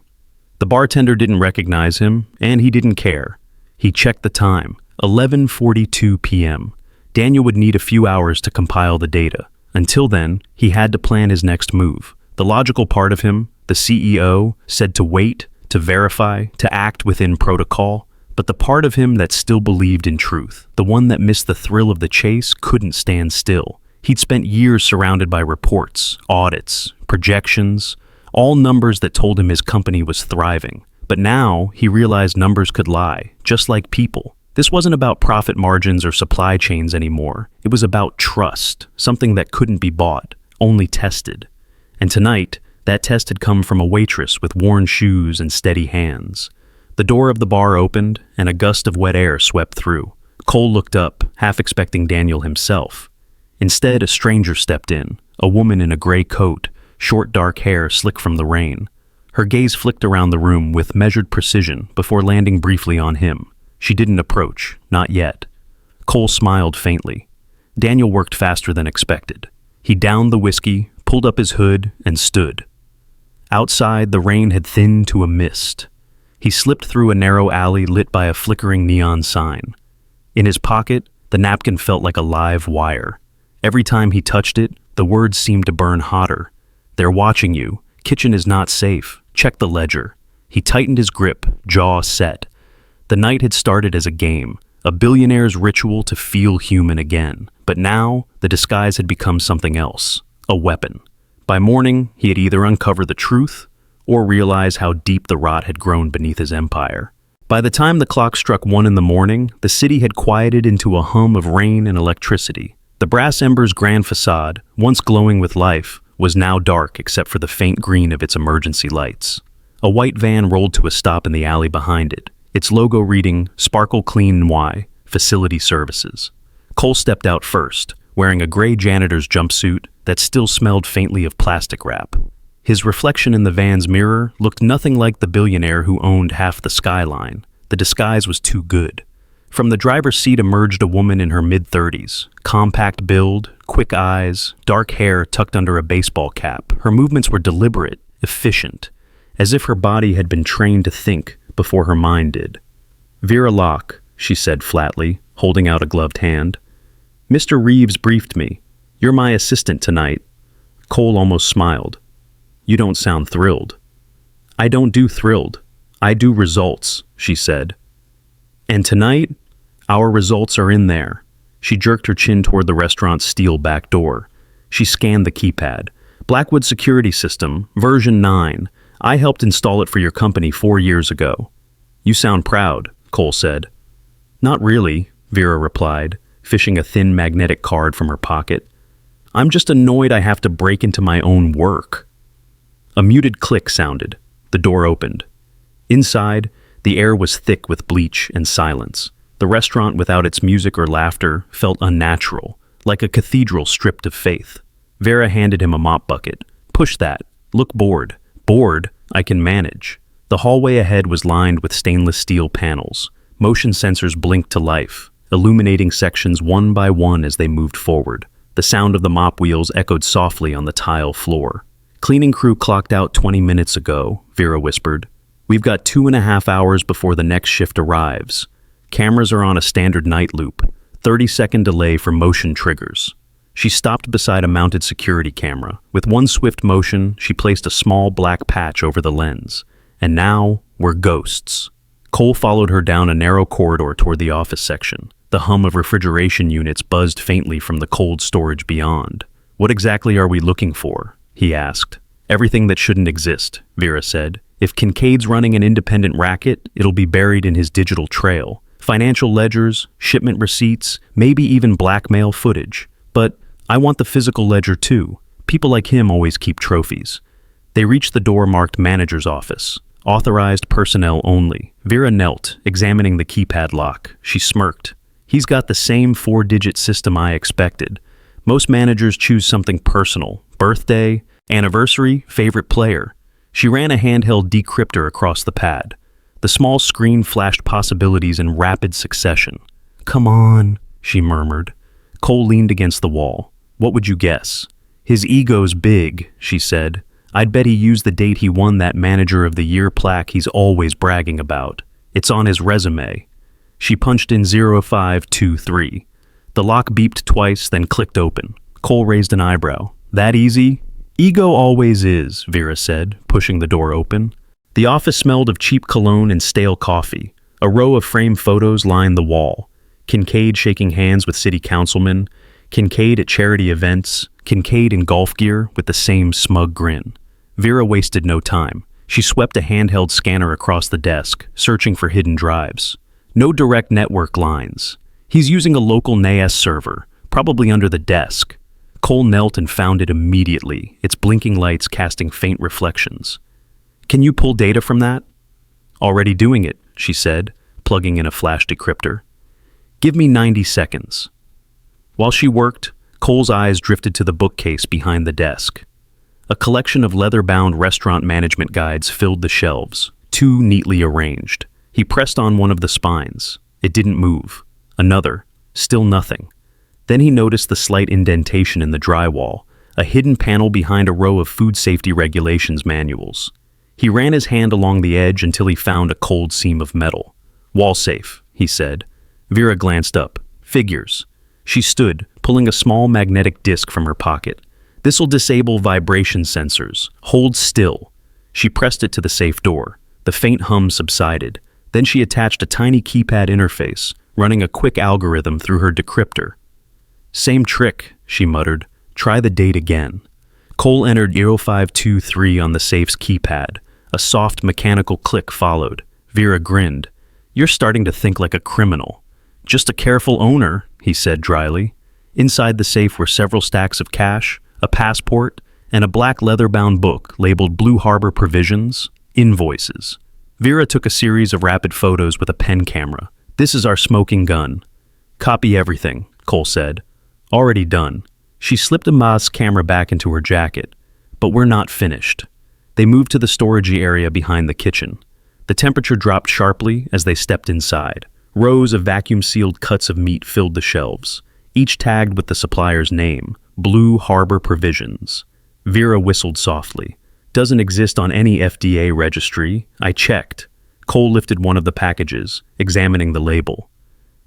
The bartender didn't recognize him, and he didn't care. He checked the time, 11:42 p.m. Daniel would need a few hours to compile the data. Until then, he had to plan his next move. The logical part of him, the CEO, said to wait, to verify, to act within protocol. But the part of him that still believed in truth, the one that missed the thrill of the chase, couldn't stand still. He'd spent years surrounded by reports, audits, projections, all numbers that told him his company was thriving. But now he realized numbers could lie, just like people. This wasn't about profit margins or supply chains anymore. It was about trust, something that couldn't be bought, only tested. And tonight, that test had come from a waitress with worn shoes and steady hands. The door of the bar opened, and a gust of wet air swept through. Cole looked up, half expecting Daniel himself. Instead, a stranger stepped in, a woman in a gray coat, short dark hair slick from the rain. Her gaze flicked around the room with measured precision before landing briefly on him. She didn't approach, not yet. Cole smiled faintly. Daniel worked faster than expected. He downed the whiskey, pulled up his hood, and stood. Outside, the rain had thinned to a mist. He slipped through a narrow alley lit by a flickering neon sign. In his pocket, the napkin felt like a live wire. Every time he touched it, the words seemed to burn hotter. "They're watching you. Kitchen is not safe. Check the ledger." He tightened his grip, jaw set. The night had started as a game, a billionaire's ritual to feel human again. But now, the disguise had become something else, a weapon. By morning, he had either uncovered the truth or realized how deep the rot had grown beneath his empire. By the time the clock struck 1 in the morning, the city had quieted into a hum of rain and electricity. The Brass Ember's grand facade, once glowing with life, was now dark except for the faint green of its emergency lights. A white van rolled to a stop in the alley behind it, its logo reading Sparkle Clean Y, Facility Services. Cole stepped out first, wearing a gray janitor's jumpsuit that still smelled faintly of plastic wrap. His reflection in the van's mirror looked nothing like the billionaire who owned half the skyline. The disguise was too good. From the driver's seat emerged a woman in her mid-30s, compact build, quick eyes, dark hair tucked under a baseball cap. Her movements were deliberate, efficient, as if her body had been trained to think before her mind did. "Vera Locke," she said flatly, holding out a gloved hand. "Mr. Reeves briefed me. You're my assistant tonight." Cole almost smiled. "You don't sound thrilled." "I don't do thrilled. I do results," she said. "And tonight, our results are in there." She jerked her chin toward the restaurant's steel back door. She scanned the keypad. "Blackwood Security System, version 9. I helped install it for your company 4 years ago." "You sound proud," Cole said. "Not really," Vera replied, fishing a thin magnetic card from her pocket. "I'm just annoyed I have to break into my own work." A muted click sounded. The door opened. Inside, the air was thick with bleach and silence. The restaurant, without its music or laughter, felt unnatural, like a cathedral stripped of faith. Vera handed him a mop bucket. "Push that. Look bored." "Bored? I can manage." The hallway ahead was lined with stainless steel panels. Motion sensors blinked to life, illuminating sections one by one as they moved forward. The sound of the mop wheels echoed softly on the tile floor. "Cleaning crew clocked out 20 minutes ago," Vera whispered. "We've got 2.5 hours before the next shift arrives. Cameras are on a standard night loop, 30-second delay for motion triggers. She stopped beside a mounted security camera. With one swift motion, she placed a small black patch over the lens. And now, we're ghosts. Cole followed her down a narrow corridor toward the office section. The hum of refrigeration units buzzed faintly from the cold storage beyond. "What exactly are we looking for?" he asked. "Everything that shouldn't exist," Vera said. "If Kincaid's running an independent racket, it'll be buried in his digital trail. Financial ledgers, shipment receipts, maybe even blackmail footage. But I want the physical ledger too. People like him always keep trophies." They reached the door marked manager's office. Authorized personnel only. Vera knelt, examining the keypad lock. She smirked. "He's got the same 4-digit system I expected. Most managers choose something personal. Birthday, anniversary, favorite player." She ran a handheld decryptor across the pad. The small screen flashed possibilities in rapid succession. "Come on," she murmured. Cole leaned against the wall. "What would you guess?" "His ego's big," she said. "I'd bet he used the date he won that Manager of the Year plaque he's always bragging about. It's on his resume." She punched in 0523. The lock beeped twice, then clicked open. Cole raised an eyebrow. "That easy?" "Ego always is," Vera said, pushing the door open. The office smelled of cheap cologne and stale coffee. A row of framed photos lined the wall. Kincaid shaking hands with city councilmen, Kincaid at charity events, Kincaid in golf gear with the same smug grin. Vera wasted no time. She swept a handheld scanner across the desk, searching for hidden drives. No direct network lines. He's using a local NAS server, probably under the desk. Cole knelt and found it immediately, its blinking lights casting faint reflections. "Can you pull data from that?" "Already doing it," she said, plugging in a flash decryptor. "Give me 90 seconds. While she worked, Cole's eyes drifted to the bookcase behind the desk. A collection of leather-bound restaurant management guides filled the shelves, 2 neatly arranged. He pressed on one of the spines. It didn't move. Another. Still nothing. Then he noticed the slight indentation in the drywall, a hidden panel behind a row of food safety regulations manuals. He ran his hand along the edge until he found a cold seam of metal. "Wall safe," he said. Vera glanced up. "Figures." She stood, pulling a small magnetic disc from her pocket. "This'll disable vibration sensors. Hold still." She pressed it to the safe door. The faint hum subsided. Then she attached a tiny keypad interface, running a quick algorithm through her decryptor. "Same trick," she muttered. "Try the date again." Cole entered 0523 on the safe's keypad. A soft mechanical click followed. Vera grinned. "You're starting to think like a criminal." "Just a careful owner," he said dryly. Inside the safe were several stacks of cash, a passport, and a black leather-bound book labeled Blue Harbor Provisions, Invoices. Vera took a series of rapid photos with a pen camera. "This is our smoking gun." "Copy everything," Cole said. "Already done." She slipped a Ma's camera back into her jacket. "But we're not finished." They moved to the storage area behind the kitchen. The temperature dropped sharply as they stepped inside. Rows of vacuum-sealed cuts of meat filled the shelves, each tagged with the supplier's name, Blue Harbor Provisions. Vera whistled softly. "Doesn't exist on any FDA registry. I checked." Cole lifted one of the packages, examining the label.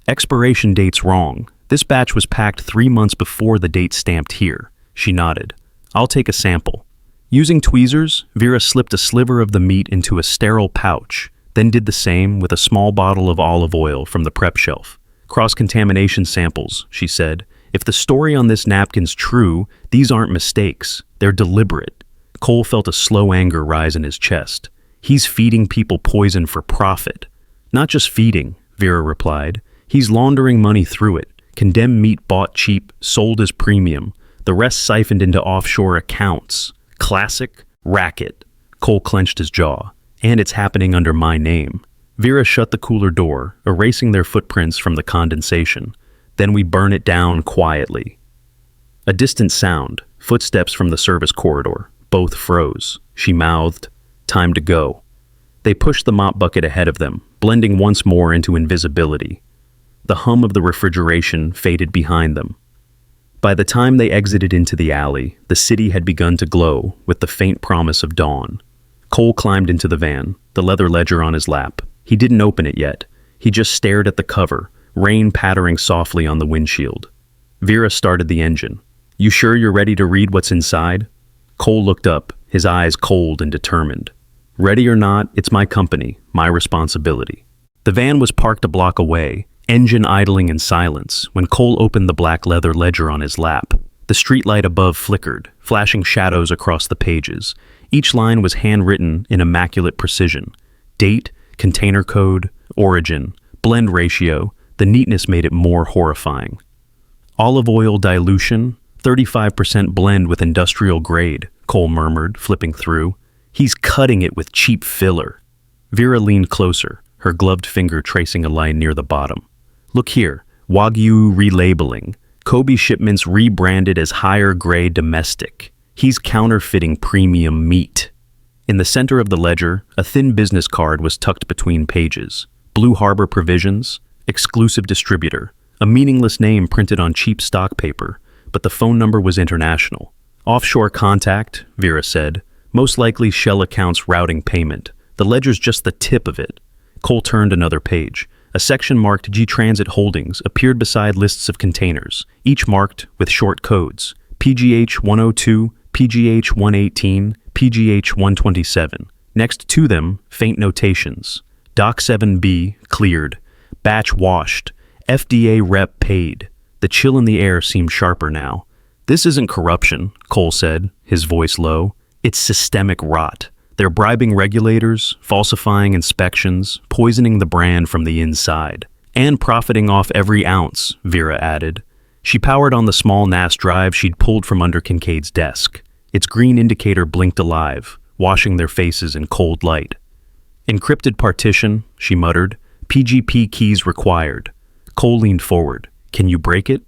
"Expiration date's wrong. This batch was packed 3 months before the date stamped here." She nodded. "I'll take a sample." Using tweezers, Vera slipped a sliver of the meat into a sterile pouch, then did the same with a small bottle of olive oil from the prep shelf. "Cross-contamination samples," she said. "If the story on this napkin's true, these aren't mistakes. They're deliberate." Cole felt a slow anger rise in his chest. "He's feeding people poison for profit." "Not just feeding," Vera replied. "He's laundering money through it. Condemned meat bought cheap, sold as premium. The rest siphoned into offshore accounts. Classic racket." Cole clenched his jaw. "And it's happening under my name." Vera shut the cooler door, erasing their footprints from the condensation. "Then we burn it down quietly." A distant sound, footsteps from the service corridor. Both froze. She mouthed, "Time to go." They pushed the mop bucket ahead of them, blending once more into invisibility. The hum of the refrigeration faded behind them. By the time they exited into the alley, the city had begun to glow with the faint promise of dawn. Cole climbed into the van, the leather ledger on his lap. He didn't open it yet. He just stared at the cover, rain pattering softly on the windshield. Vera started the engine. "You sure you're ready to read what's inside?" Cole looked up, his eyes cold and determined. "Ready or not, it's my company, my responsibility." The van was parked a block away, engine idling in silence, when Cole opened the black leather ledger on his lap. The streetlight above flickered, flashing shadows across the pages. Each line was handwritten in immaculate precision. Date, container code, origin, blend ratio. The neatness made it more horrifying. "Olive oil dilution, 35% blend with industrial grade," Cole murmured, flipping through. "He's cutting it with cheap filler." Vera leaned closer, her gloved finger tracing a line near the bottom. "Look here, Wagyu relabeling. Kobe shipments rebranded as higher grade domestic. He's counterfeiting premium meat." In the center of the ledger, a thin business card was tucked between pages. Blue Harbor Provisions, exclusive distributor, a meaningless name printed on cheap stock paper, but the phone number was international. "Offshore contact," Vera said. "Most likely Shell accounts routing payment. The ledger's just the tip of it." Cole turned another page. A section marked G-Transit Holdings appeared beside lists of containers, each marked with short codes: PGH 102, PGH 118, PGH 127. Next to them, faint notations: Dock 7B, cleared. Batch washed. FDA rep paid. The chill in the air seemed sharper now. "This isn't corruption," Cole said, his voice low. "It's systemic rot. They're bribing regulators, falsifying inspections, poisoning the brand from the inside. And profiting off every ounce," Vera added. She powered on the small NAS drive she'd pulled from under Kincaid's desk. Its green indicator blinked alive, washing their faces in cold light. "Encrypted partition," she muttered. "PGP keys required." Cole leaned forward. "Can you break it?"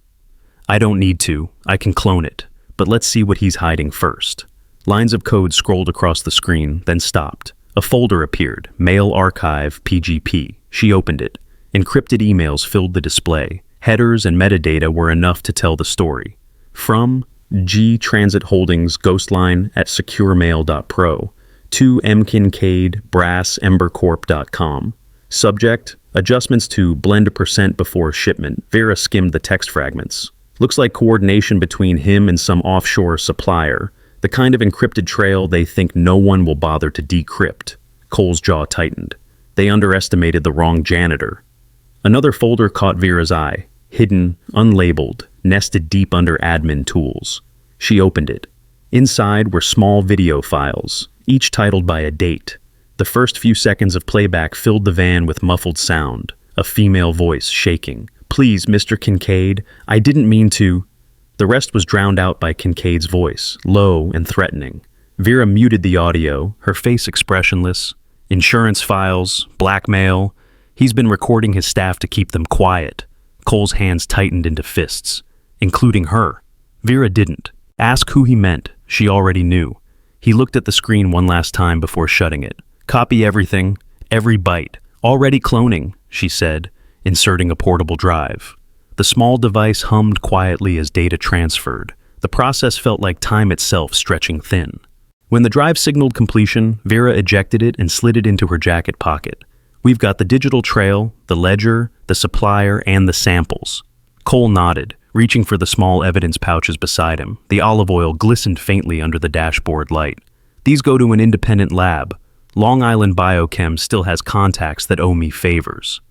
"I don't need to. I can clone it. But let's see what he's hiding first." Lines of code scrolled across the screen, then stopped. A folder appeared, Mail Archive PGP. She opened it. Encrypted emails filled the display. Headers and metadata were enough to tell the story. From G Transit Holdings Ghostline at securemail.pro to M Kincaid Brass Ember Corp.com. Subject: adjustments to blend percent before shipment. Vera skimmed the text fragments. Looks like coordination between him and some offshore supplier. The kind of encrypted trail they think no one will bother to decrypt. Cole's jaw tightened. They underestimated the wrong janitor. Another folder caught Vera's eye. Hidden, unlabeled, nested deep under admin tools. She opened it. Inside were small video files, each titled by a date. The first few seconds of playback filled the van with muffled sound, a female voice shaking. "Please, Mr. Kincaid, I didn't mean to..." The rest was drowned out by Kincaid's voice, low and threatening. Vera muted the audio, her face expressionless. "Insurance files, blackmail. He's been recording his staff to keep them quiet." Cole's hands tightened into fists. "Including her." Vera didn't. Ask who he meant. She already knew. He looked at the screen one last time before shutting it. "Copy everything, every byte. Already cloning," she said, inserting a portable drive. The small device hummed quietly as data transferred. The process felt like time itself stretching thin. When the drive signaled completion, Vera ejected it and slid it into her jacket pocket. "We've got the digital trail, the ledger, the supplier, and the samples." Cole nodded, reaching for the small evidence pouches beside him. The olive oil glistened faintly under the dashboard light. "These go to an independent lab. Long Island Biochem still has contacts that owe me favors.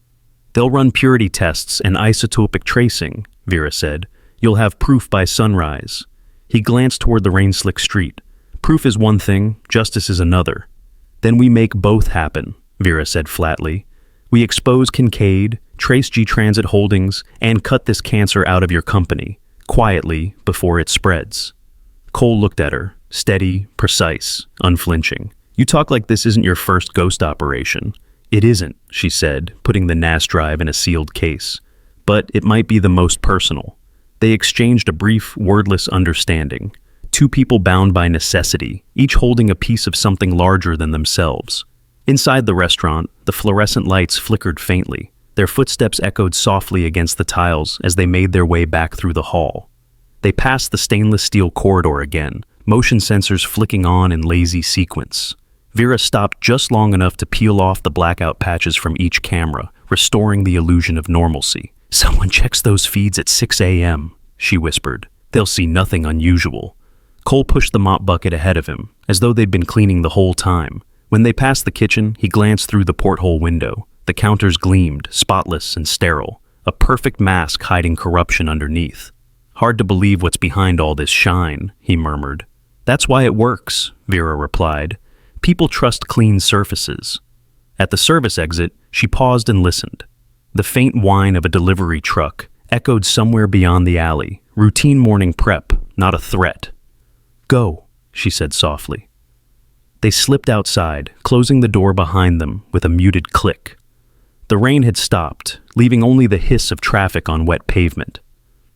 They'll run purity tests and isotopic tracing," Vera said. "You'll have proof by sunrise." He glanced toward the rain-slick street. "Proof is one thing, justice is another." "Then we make both happen," Vera said flatly. "We expose Kincaid, trace G-Transit Holdings, and cut this cancer out of your company, quietly, before it spreads." Cole looked at her, steady, precise, unflinching. "You talk like this isn't your first ghost operation." "It isn't," she said, putting the NAS drive in a sealed case. "But it might be the most personal." They exchanged a brief, wordless understanding. Two people bound by necessity, each holding a piece of something larger than themselves. Inside the restaurant, the fluorescent lights flickered faintly. Their footsteps echoed softly against the tiles as they made their way back through the hall. They passed the stainless steel corridor again, motion sensors flicking on in lazy sequence. Vera stopped just long enough to peel off the blackout patches from each camera, restoring the illusion of normalcy. "Someone checks those feeds at 6 a.m., she whispered. "They'll see nothing unusual." Cole pushed the mop bucket ahead of him, as though they'd been cleaning the whole time. When they passed the kitchen, he glanced through the porthole window. The counters gleamed, spotless and sterile, a perfect mask hiding corruption underneath. "Hard to believe what's behind all this shine," he murmured. "That's why it works," Vera replied. "People trust clean surfaces." At the service exit, she paused and listened. The faint whine of a delivery truck echoed somewhere beyond the alley. Routine morning prep, not a threat. "Go," she said softly. They slipped outside, closing the door behind them with a muted click. The rain had stopped, leaving only the hiss of traffic on wet pavement.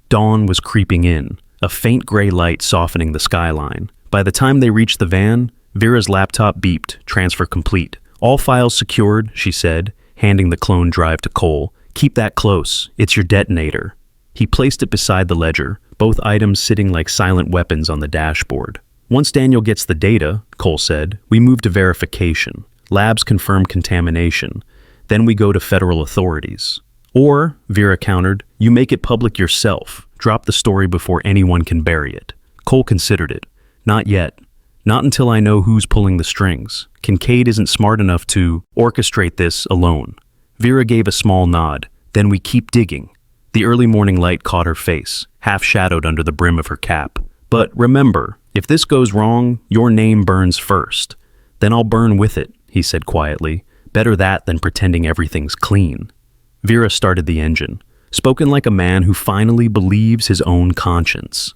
Dawn was creeping in, a faint gray light softening the skyline. By the time they reached the van, Vera's laptop beeped, transfer complete. "All files secured," she said, handing the clone drive to Cole. "Keep that close, it's your detonator." He placed it beside the ledger, both items sitting like silent weapons on the dashboard. "Once Daniel gets the data," Cole said, "we move to verification. Labs confirm contamination. Then we go to federal authorities. Or," Vera countered, "you make it public yourself. Drop the story before anyone can bury it." Cole considered it. "Not yet. Not until I know who's pulling the strings. Kincaid isn't smart enough to orchestrate this alone." Vera gave a small nod. "Then we keep digging." The early morning light caught her face, half-shadowed under the brim of her cap. "But remember, if this goes wrong, your name burns first. Then I'll burn with it," he said quietly. "Better that than pretending everything's clean." Vera started the engine, spoken like a man who finally believes his own conscience.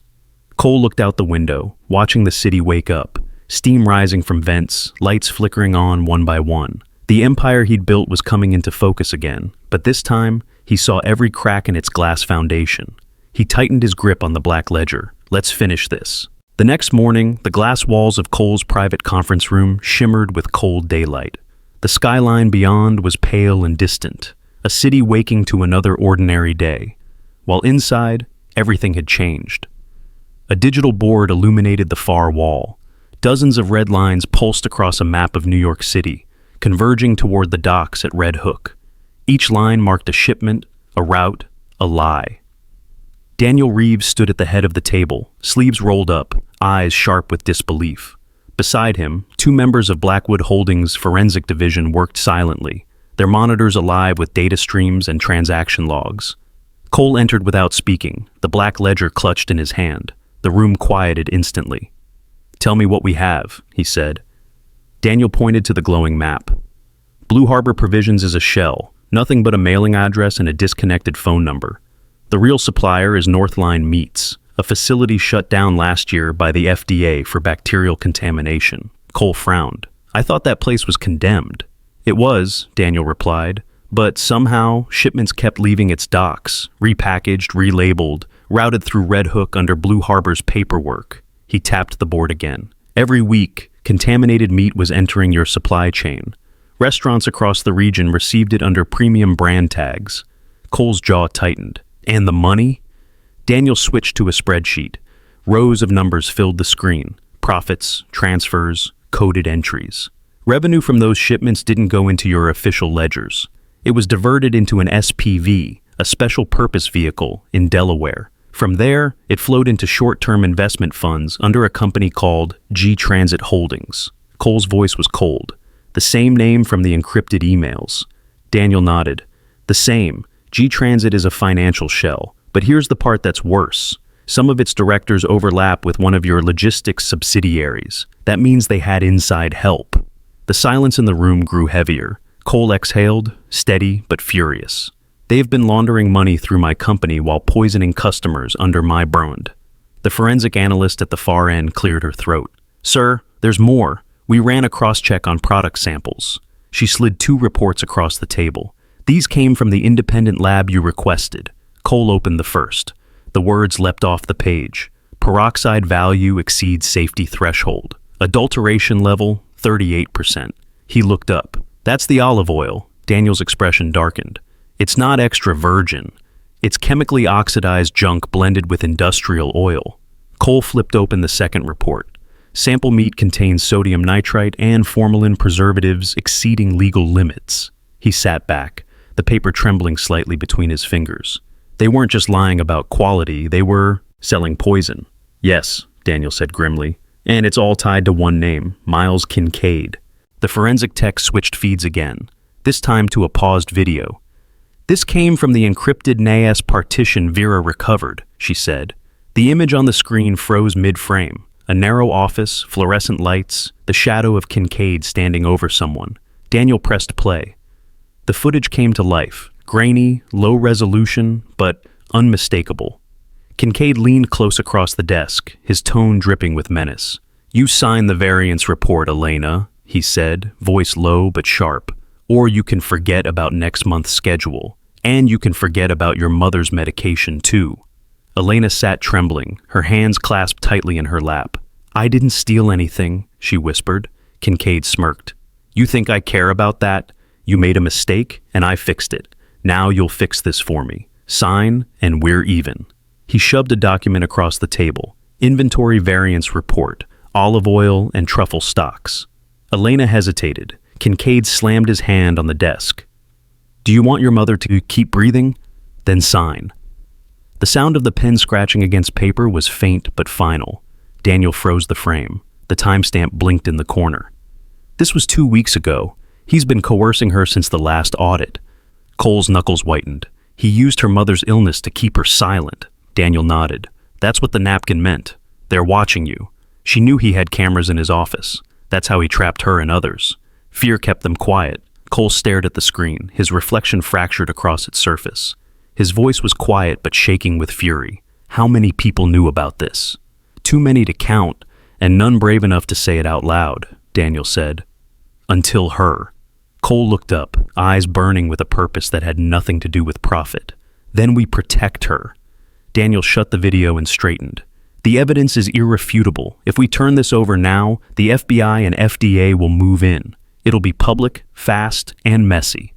Cole looked out the window, watching the city wake up, steam rising from vents, lights flickering on one by one. The empire he'd built was coming into focus again, but this time, he saw every crack in its glass foundation. He tightened his grip on the black ledger. "Let's finish this." The next morning, the glass walls of Cole's private conference room shimmered with cold daylight. The skyline beyond was pale and distant, a city waking to another ordinary day, while inside, everything had changed. A digital board illuminated the far wall. Dozens of red lines pulsed across a map of New York City, converging toward the docks at Red Hook. Each line marked a shipment, a route, a lie. Daniel Reeves stood at the head of the table, sleeves rolled up, eyes sharp with disbelief. Beside him, two members of Blackwood Holdings' forensic division worked silently, their monitors alive with data streams and transaction logs. Cole entered without speaking, the black ledger clutched in his hand. The room quieted instantly. "Tell me what we have," he said. Daniel pointed to the glowing map. "Blue Harbor Provisions is a shell, nothing but a mailing address and a disconnected phone number. The real supplier is Northline Meats, a facility shut down last year by the FDA for bacterial contamination." Cole frowned. "I thought that place was condemned." "It was," Daniel replied, "but somehow shipments kept leaving its docks, repackaged, relabeled, routed through Red Hook under Blue Harbor's paperwork." He tapped the board again. "Every week, contaminated meat was entering your supply chain. Restaurants across the region received it under premium brand tags." Cole's jaw tightened. "And the money?" Daniel switched to a spreadsheet. Rows of numbers filled the screen. Profits, transfers, coded entries. Revenue from those shipments didn't go into your official ledgers. It was diverted into an SPV, a special purpose vehicle, in Delaware. From there, it flowed into short-term investment funds under a company called G-Transit Holdings. Cole's voice was cold. "The same name from the encrypted emails." Daniel nodded. "The same. G-Transit is a financial shell. But here's the part that's worse. Some of its directors overlap with one of your logistics subsidiaries. That means they had inside help." The silence in the room grew heavier. Cole exhaled, steady but furious. "They've been laundering money through my company while poisoning customers under my brand." The forensic analyst at the far end cleared her throat. "Sir, there's more. We ran a cross-check on product samples." She slid 2 reports across the table. "These came from the independent lab you requested." Cole opened the first. The words leapt off the page. "Peroxide value exceeds safety threshold. Adulteration level, 38%. He looked up. "That's the olive oil." Daniel's expression darkened. "It's not extra virgin. It's chemically oxidized junk blended with industrial oil." Cole flipped open the second report. Sample meat contains sodium nitrite and formalin preservatives exceeding legal limits. He sat back, the paper trembling slightly between his fingers. They weren't just lying about quality, they were selling poison. Yes, Daniel said grimly, and it's all tied to one name, Miles Kincaid. The forensic tech switched feeds again, this time to a paused video. This came from the encrypted NAS partition Vera recovered, she said. The image on the screen froze mid-frame. A narrow office, fluorescent lights, the shadow of Kincaid standing over someone. Daniel pressed play. The footage came to life, grainy, low resolution, but unmistakable. Kincaid leaned close across the desk, his tone dripping with menace. "You sign the variance report, Elena," he said, voice low but sharp. "Or you can forget about next month's schedule. And you can forget about your mother's medication, too." Elena sat trembling, her hands clasped tightly in her lap. "I didn't steal anything," she whispered. Kincaid smirked. "You think I care about that? You made a mistake, and I fixed it. Now you'll fix this for me. Sign, and we're even." He shoved a document across the table. Inventory variance report, olive oil and truffle stocks. Elena hesitated. Kincaid slammed his hand on the desk. "Do you want your mother to keep breathing? Then sign." The sound of the pen scratching against paper was faint but final. Daniel froze the frame. The timestamp blinked in the corner. This was 2 weeks ago. He's been coercing her since the last audit. Cole's knuckles whitened. He used her mother's illness to keep her silent. Daniel nodded. That's what the napkin meant. They're watching you. She knew he had cameras in his office. That's how he trapped her and others. Fear kept them quiet. Cole stared at the screen, his reflection fractured across its surface. His voice was quiet but shaking with fury. How many people knew about this? Too many to count, and none brave enough to say it out loud, Daniel said. Until her. Cole looked up, eyes burning with a purpose that had nothing to do with profit. Then we protect her. Daniel shut the video and straightened. The evidence is irrefutable. If we turn this over now, the FBI and FDA will move in. It'll be public, fast, and messy.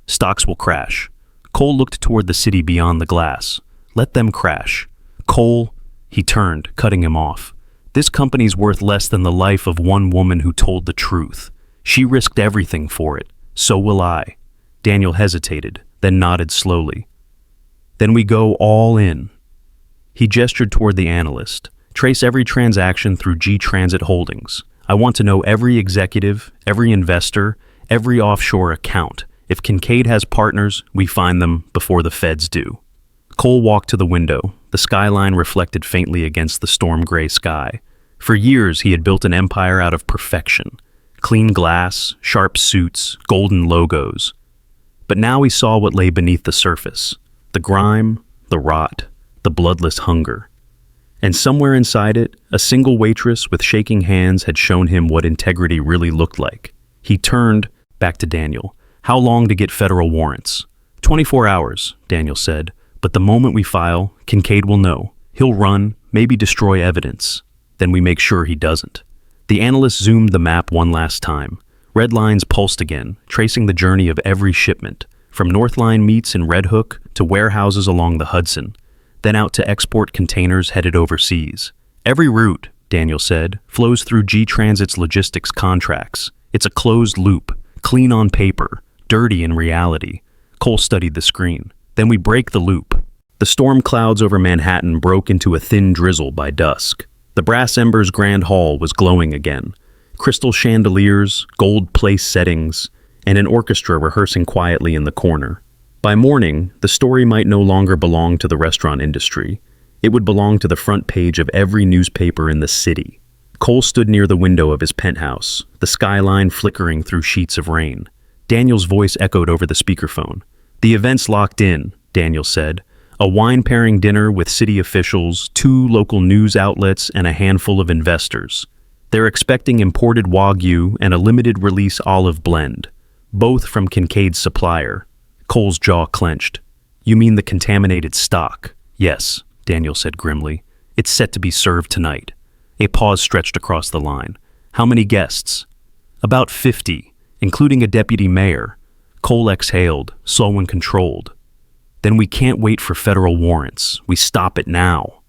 Stocks will crash. Cole looked toward the city beyond the glass. Let them crash. Cole, he turned, cutting him off. This company's worth less than the life of one woman who told the truth. She risked everything for it. So will I. Daniel hesitated, then nodded slowly. Then we go all in. He gestured toward the analyst. Trace every transaction through G-Transit Holdings. I want to know every executive, every investor, every offshore account. If Kincaid has partners, we find them before the feds do. Cole walked to the window. The skyline reflected faintly against the storm-gray sky. For years, he had built an empire out of perfection. Clean glass, sharp suits, golden logos. But now he saw what lay beneath the surface. The grime, the rot, the bloodless hunger. And somewhere inside it, a single waitress with shaking hands had shown him what integrity really looked like. He turned, back to Daniel. How long to get federal warrants? 24 hours, Daniel said. But the moment we file, Kincaid will know. He'll run, maybe destroy evidence. Then we make sure he doesn't. The analyst zoomed the map one last time. Red lines pulsed again, tracing the journey of every shipment, from Northline meats in Red Hook to warehouses along the Hudson, then out to export containers headed overseas. Every route, Daniel said, flows through G-Transit's logistics contracts. It's a closed loop, clean on paper, dirty in reality. Cole studied the screen. Then we break the loop. The storm clouds over Manhattan broke into a thin drizzle by dusk. The Brass Ember's grand hall was glowing again. Crystal chandeliers, gold place settings, and an orchestra rehearsing quietly in the corner. By morning, the story might no longer belong to the restaurant industry. It would belong to the front page of every newspaper in the city. Cole stood near the window of his penthouse, the skyline flickering through sheets of rain. Daniel's voice echoed over the speakerphone. The event's locked in, Daniel said. A wine-pairing dinner with city officials, 2 local news outlets, and a handful of investors. They're expecting imported Wagyu and a limited-release olive blend, both from Kincaid's supplier. Cole's jaw clenched. You mean the contaminated stock? Yes, Daniel said grimly. It's set to be served tonight. A pause stretched across the line. How many guests? About 50, including a deputy mayor. Cole exhaled, slow and controlled. Then we can't wait for federal warrants. We stop it now.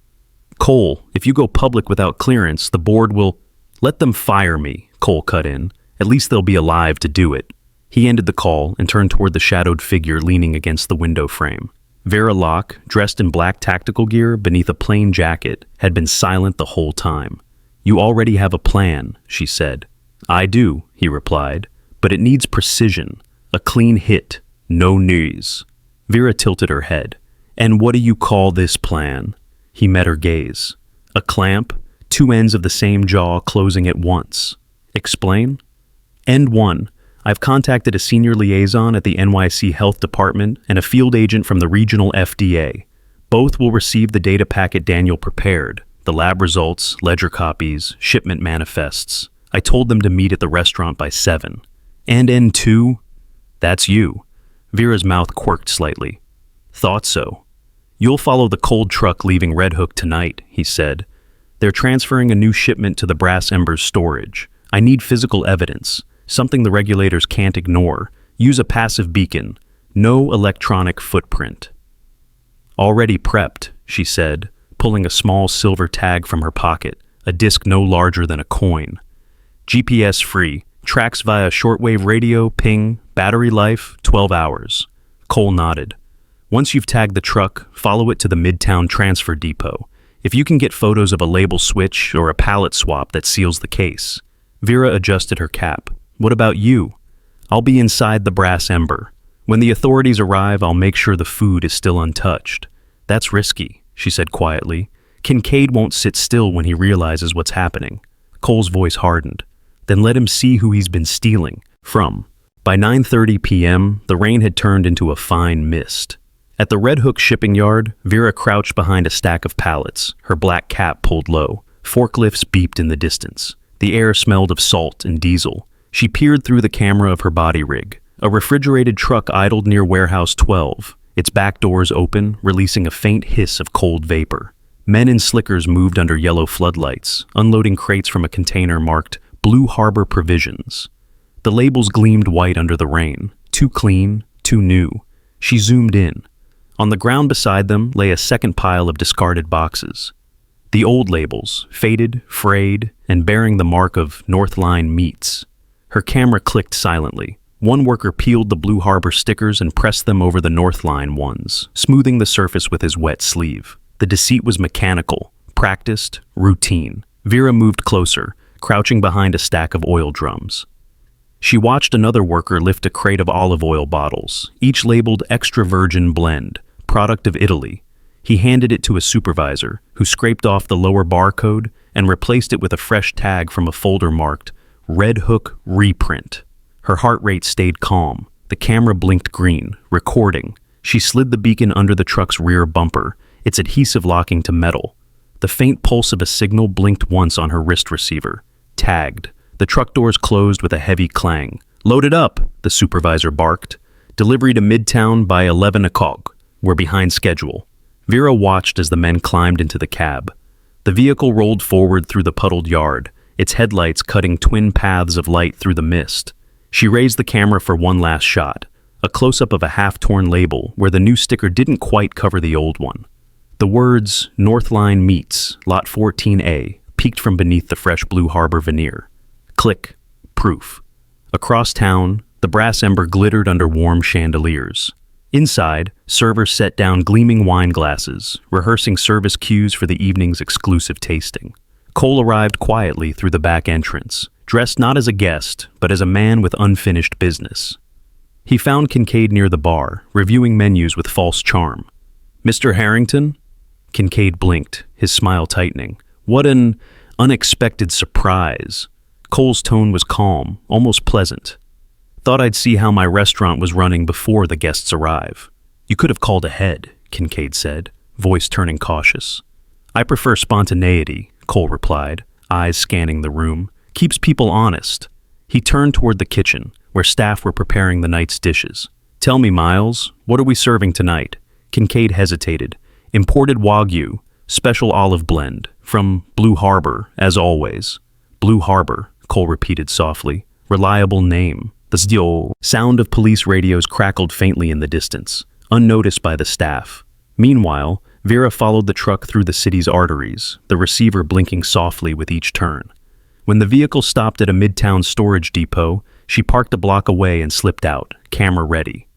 Cole, if you go public without clearance, the board will... Let them fire me, Cole cut in. At least they'll be alive to do it. He ended the call and turned toward the shadowed figure leaning against the window frame. Vera Locke, dressed in black tactical gear beneath a plain jacket, had been silent the whole time. "You already have a plan," she said. "I do," he replied, "but it needs precision. A clean hit, no news." Vera tilted her head. "And what do you call this plan?" He met her gaze. "A clamp, two ends of the same jaw closing at once." "Explain?" "End one. I've contacted a senior liaison at the NYC Health Department and a field agent from the regional FDA. Both will receive the data packet Daniel prepared, the lab results, ledger copies, shipment manifests. I told them to meet at the restaurant by 7. And N2? That's you." Vera's mouth quirked slightly. "Thought so." "You'll follow the cold truck leaving Red Hook tonight," he said. "They're transferring a new shipment to the Brass Ember's storage. I need physical evidence, something the regulators can't ignore. Use a passive beacon. No electronic footprint." "Already prepped," she said, pulling a small silver tag from her pocket, a disc no larger than a coin. "GPS free, tracks via shortwave radio, ping, battery life, 12 hours. Cole nodded. "Once you've tagged the truck, follow it to the Midtown Transfer Depot. If you can get photos of a label switch or a pallet swap that seals the case." Vera adjusted her cap. "What about you?" "I'll be inside the Brass Ember. When the authorities arrive, I'll make sure the food is still untouched." "That's risky," she said quietly. "Kincaid won't sit still when he realizes what's happening." Cole's voice hardened. "Then let him see who he's been stealing from." By 9:30 p.m., the rain had turned into a fine mist. At the Red Hook shipping yard, Vera crouched behind a stack of pallets, her black cap pulled low. Forklifts beeped in the distance. The air smelled of salt and diesel. She peered through the camera of her body rig. A refrigerated truck idled near Warehouse 12, its back doors open, releasing a faint hiss of cold vapor. Men in slickers moved under yellow floodlights, unloading crates from a container marked Blue Harbor Provisions. The labels gleamed white under the rain, too clean, too new. She zoomed in. On the ground beside them lay a second pile of discarded boxes. The old labels, faded, frayed, and bearing the mark of Northline Meats. Her camera clicked silently. One worker peeled the Blue Harbor stickers and pressed them over the Northline ones, smoothing the surface with his wet sleeve. The deceit was mechanical, practiced, routine. Vera moved closer, crouching behind a stack of oil drums. She watched another worker lift a crate of olive oil bottles, each labeled Extra Virgin Blend, product of Italy. He handed it to a supervisor, who scraped off the lower barcode and replaced it with a fresh tag from a folder marked Red Hook Reprint. Her heart rate stayed calm. The camera blinked green, recording. She slid the beacon under the truck's rear bumper, its adhesive locking to metal. The faint pulse of a signal blinked once on her wrist receiver. Tagged. The truck doors closed with a heavy clang. "Load it up," the supervisor barked. "Delivery to Midtown by 11 o'clock. We're behind schedule." Vera watched as the men climbed into the cab. The vehicle rolled forward through the puddled yard, its headlights cutting twin paths of light through the mist. She raised the camera for one last shot, a close-up of a half-torn label where the new sticker didn't quite cover the old one. The words, Northline Meats, Lot 14A, peeked from beneath the fresh Blue Harbor veneer. Click. Proof. Across town, the Brass Ember glittered under warm chandeliers. Inside, servers set down gleaming wine glasses, rehearsing service cues for the evening's exclusive tasting. Cole arrived quietly through the back entrance, dressed not as a guest, but as a man with unfinished business. He found Kincaid near the bar, reviewing menus with false charm. "Mr. Harrington?" Kincaid blinked, his smile tightening. "What an unexpected surprise." Cole's tone was calm, almost pleasant. "Thought I'd see how my restaurant was running before the guests arrive." "You could have called ahead," Kincaid said, voice turning cautious. "I prefer spontaneity," Cole replied, eyes scanning the room. "Keeps people honest." He turned toward the kitchen, where staff were preparing the night's dishes. "Tell me, Miles, what are we serving tonight?" Kincaid hesitated. "Imported Wagyu, special olive blend, from Blue Harbor, as always." "Blue Harbor," Cole repeated softly. "Reliable name." The sound of police radios crackled faintly in the distance, unnoticed by the staff. Meanwhile, Vera followed the truck through the city's arteries, the receiver blinking softly with each turn. When the vehicle stopped at a midtown storage depot, she parked a block away and slipped out, camera ready.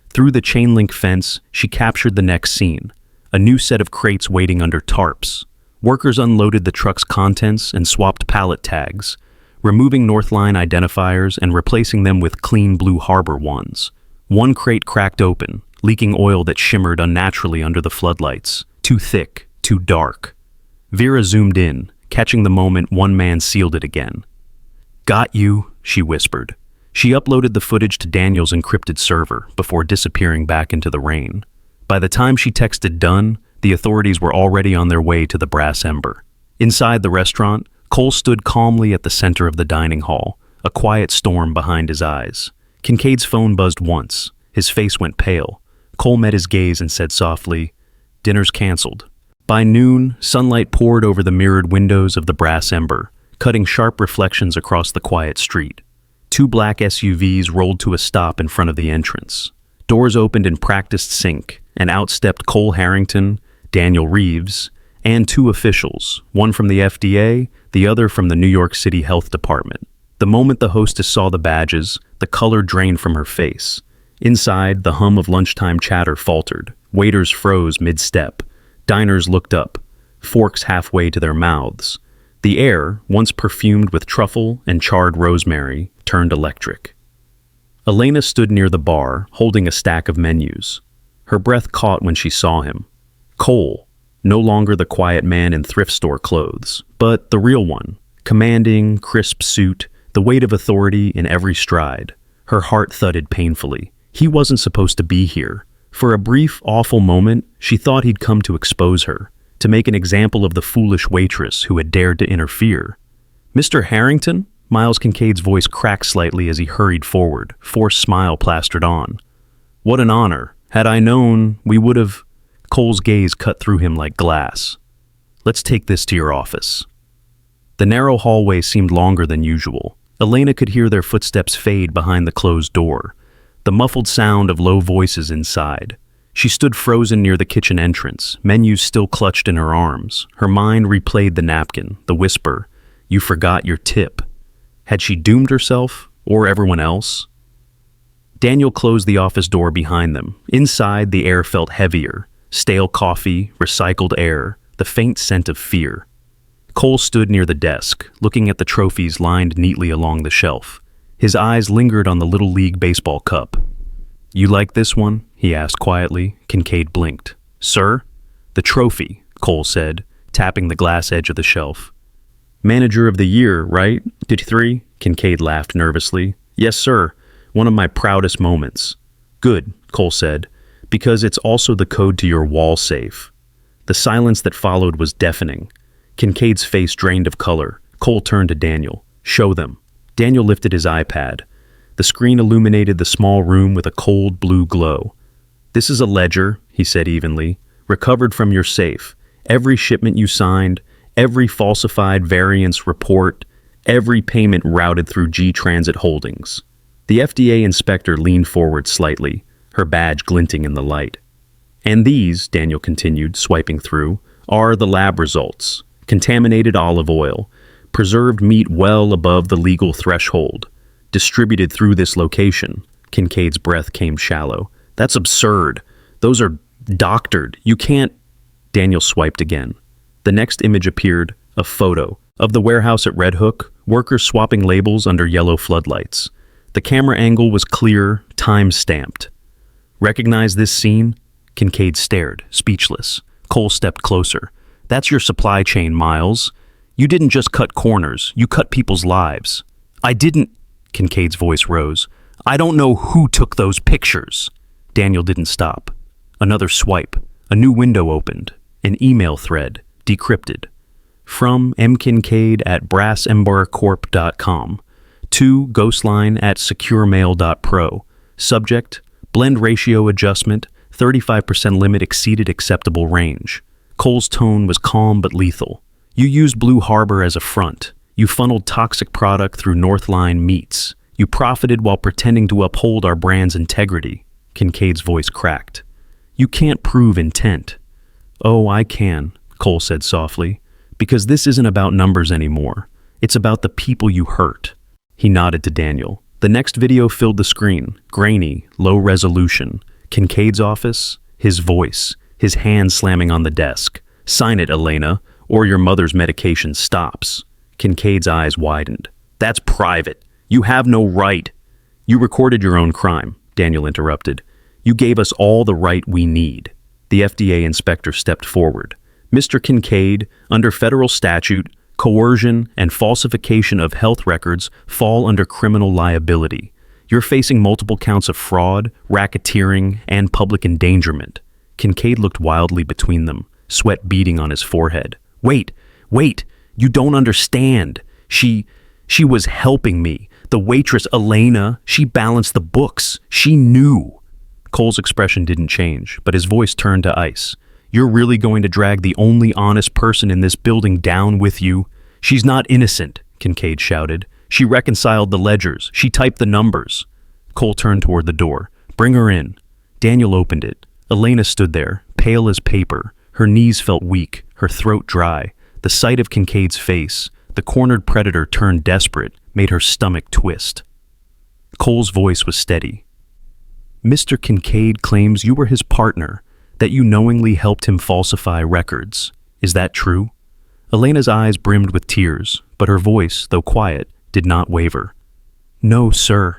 Through the chain-link fence, she captured the next scene. A new set of crates waiting under tarps. Workers unloaded the truck's contents and swapped pallet tags, removing Northline identifiers and replacing them with clean Blue Harbor ones. One crate cracked open, leaking oil that shimmered unnaturally under the floodlights. Too thick, too dark. Vera zoomed in, catching the moment one man sealed it again. "Got you," she whispered. She uploaded the footage to Daniel's encrypted server before disappearing back into the rain. By the time she texted done, the authorities were already on their way to the Brass Ember. Inside the restaurant, Cole stood calmly at the center of the dining hall, a quiet storm behind his eyes. Kincaid's phone buzzed once. His face went pale. Cole met his gaze and said softly, "Dinner's canceled." By noon, sunlight poured over the mirrored windows of the Brass Ember, cutting sharp reflections across the quiet street. Two black SUVs rolled to a stop in front of the entrance. Doors opened in practiced sync, and out stepped Cole Harrington, Daniel Reeves, and two officials, one from the FDA, the other from the New York City Health Department. The moment the hostess saw the badges, the color drained from her face. Inside, the hum of lunchtime chatter faltered. Waiters froze mid-step. Diners looked up, forks halfway to their mouths. The air, once perfumed with truffle and charred rosemary, turned electric. Elena stood near the bar, holding a stack of menus. Her breath caught when she saw him. Cole, no longer the quiet man in thrift store clothes, but the real one. Commanding, crisp suit, the weight of authority in every stride. Her heart thudded painfully. He wasn't supposed to be here. For a brief, awful moment, she thought he'd come to expose her, to make an example of the foolish waitress who had dared to interfere. "Mr. Harrington?" Miles Kincaid's voice cracked slightly as he hurried forward, forced smile plastered on. "What an honor. Had I known, we would have..." Cole's gaze cut through him like glass. "Let's take this to your office." The narrow hallway seemed longer than usual. Elena could hear their footsteps fade behind the closed door, the muffled sound of low voices inside. She stood frozen near the kitchen entrance, menus still clutched in her arms. Her mind replayed the napkin, the whisper, "You forgot your tip." Had she doomed herself, or everyone else? Daniel closed the office door behind them. Inside, the air felt heavier. Stale coffee, recycled air, the faint scent of fear. Cole stood near the desk, looking at the trophies lined neatly along the shelf. His eyes lingered on the Little League baseball cup. "You like this one?" he asked quietly. Kincaid blinked. "Sir?" "The trophy," Cole said, tapping the glass edge of the shelf. "Manager of the year, right? Did 3?" Kincaid laughed nervously. "Yes, sir. One of my proudest moments." "Good," Cole said, "because it's also the code to your wall safe." The silence that followed was deafening. Kincaid's face drained of color. Cole turned to Daniel. "Show them." Daniel lifted his iPad. The screen illuminated the small room with a cold blue glow. "This is a ledger," he said evenly, "recovered from your safe. Every shipment you signed, every falsified variance report, every payment routed through G-Transit Holdings." The FDA inspector leaned forward slightly, her badge glinting in the light. "And these," Daniel continued, swiping through, "are the lab results. Contaminated olive oil, preserved meat well above the legal threshold, distributed through this location." Kincaid's breath came shallow. "That's absurd. Those are doctored. You can't..." Daniel swiped again. The next image appeared, a photo of the warehouse at Red Hook, workers swapping labels under yellow floodlights. The camera angle was clear, time-stamped. "Recognize this scene?" Kincaid stared, speechless. Cole stepped closer. "That's your supply chain, Miles. You didn't just cut corners, you cut people's lives." "I didn't..." Kincaid's voice rose. "I don't know who took those pictures." Daniel didn't stop. Another swipe. A new window opened. An email thread, decrypted. From mkincaid@brassembercorp.com. To ghostline@securemail.pro. Subject, blend ratio adjustment, 35% limit exceeded acceptable range. Cole's tone was calm but lethal. "You used Blue Harbor as a front. You funneled toxic product through Northline meats. You profited while pretending to uphold our brand's integrity." Kincaid's voice cracked. "You can't prove intent." "Oh, I can," Cole said softly, "because this isn't about numbers anymore. It's about the people you hurt. He nodded to Daniel. The next video filled the screen. Grainy, low resolution. Kincaid's office, his voice, his hand slamming on the desk. Sign it, Elena, or your mother's medication stops. Kincaid's eyes widened. That's private. You have no right. You recorded your own crime, Daniel interrupted. You gave us all the right we need. The FDA inspector stepped forward. Mr. Kincaid, under federal statute, coercion and falsification of health records fall under criminal liability. You're facing multiple counts of fraud, racketeering, and public endangerment. Kincaid looked wildly between them, sweat beading on his forehead. Wait, you don't understand. She was helping me. The waitress, Elena, she balanced the books. She knew. Cole's expression didn't change, but his voice turned to ice. You're really going to drag the only honest person in this building down with you? She's not innocent, Kincaid shouted. She reconciled the ledgers. She typed the numbers. Cole turned toward the door. Bring her in. Daniel opened it. Elena stood there, pale as paper. Her knees felt weak, her throat dry. The sight of Kincaid's face, the cornered predator turned desperate, made her stomach twist. Cole's voice was steady. Mr. Kincaid claims you were his partner, that you knowingly helped him falsify records. Is that true? Elena's eyes brimmed with tears, but her voice, though quiet, did not waver. No, sir.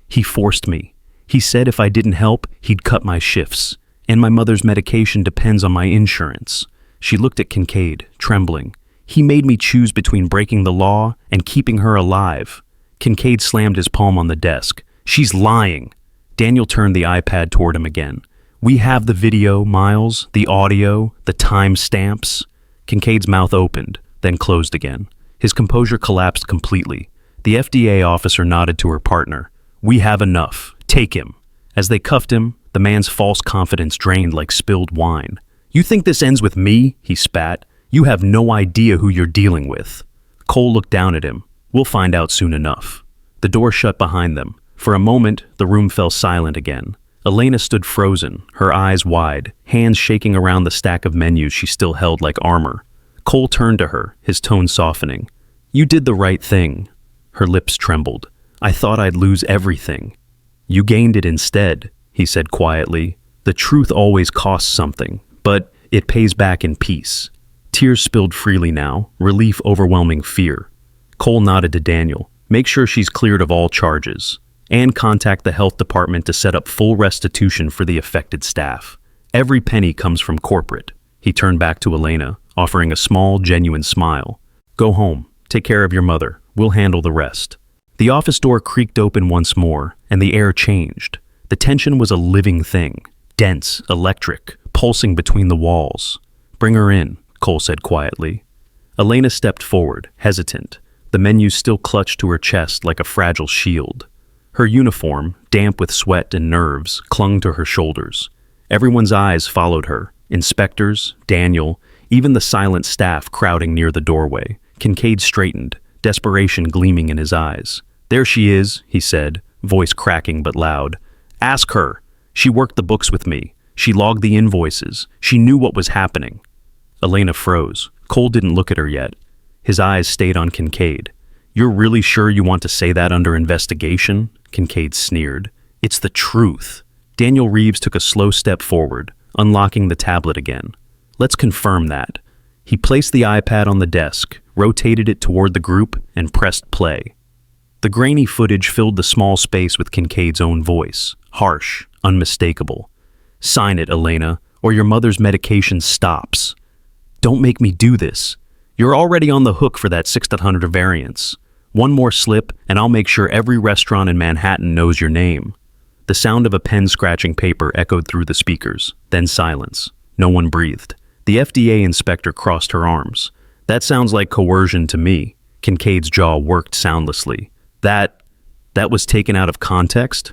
He forced me. He said if I didn't help, he'd cut my shifts. And my mother's medication depends on my insurance. She looked at Kincaid, trembling. He made me choose between breaking the law and keeping her alive. Kincaid slammed his palm on the desk. She's lying. Daniel turned the iPad toward him again. We have the video, Miles, the audio, the time stamps. Kincaid's mouth opened, then closed again. His composure collapsed completely. The FDA officer nodded to her partner. We have enough. Take him. As they cuffed him, the man's false confidence drained like spilled wine. You think this ends with me? He spat. You have no idea who you're dealing with. Cole looked down at him. We'll find out soon enough. The door shut behind them. For a moment, the room fell silent again. Elena stood frozen, her eyes wide, hands shaking around the stack of menus she still held like armor. Cole turned to her, his tone softening. You did the right thing. Her lips trembled. I thought I'd lose everything. You gained it instead, he said quietly. The truth always costs something, but it pays back in peace. Tears spilled freely now, relief overwhelming fear. Cole nodded to Daniel. Make sure she's cleared of all charges. And contact the health department to set up full restitution for the affected staff. Every penny comes from corporate. He turned back to Elena, offering a small, genuine smile. Go home. Take care of your mother. We'll handle the rest. The office door creaked open once more, and the air changed. The tension was a living thing, dense, electric, pulsing between the walls. Bring her in, Cole said quietly. Elena stepped forward, hesitant, the menu still clutched to her chest like a fragile shield. Her uniform, damp with sweat and nerves, clung to her shoulders. Everyone's eyes followed her, inspectors, Daniel, even the silent staff crowding near the doorway. Kincaid straightened, desperation gleaming in his eyes. There she is, he said, voice cracking but loud. Ask her. She worked the books with me. She logged the invoices. She knew what was happening. Elena froze. Cole didn't look at her yet. His eyes stayed on Kincaid. You're really sure you want to say that under investigation? Kincaid sneered. It's the truth. Daniel Reeves took a slow step forward, unlocking the tablet again. Let's confirm that. He placed the iPad on the desk, rotated it toward the group, and pressed play. The grainy footage filled the small space with Kincaid's own voice, harsh, unmistakable. Sign it, Elena, or your mother's medication stops. Don't make me do this. You're already on the hook for that 600 variance. One more slip, and I'll make sure every restaurant in Manhattan knows your name. The sound of a pen scratching paper echoed through the speakers, then silence. No one breathed. The FDA inspector crossed her arms. That sounds like coercion to me. Kincaid's jaw worked soundlessly. That was taken out of context?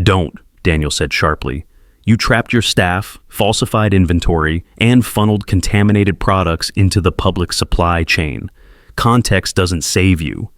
Don't, Daniel said sharply. You trapped your staff, falsified inventory, and funneled contaminated products into the public supply chain. Context doesn't save you.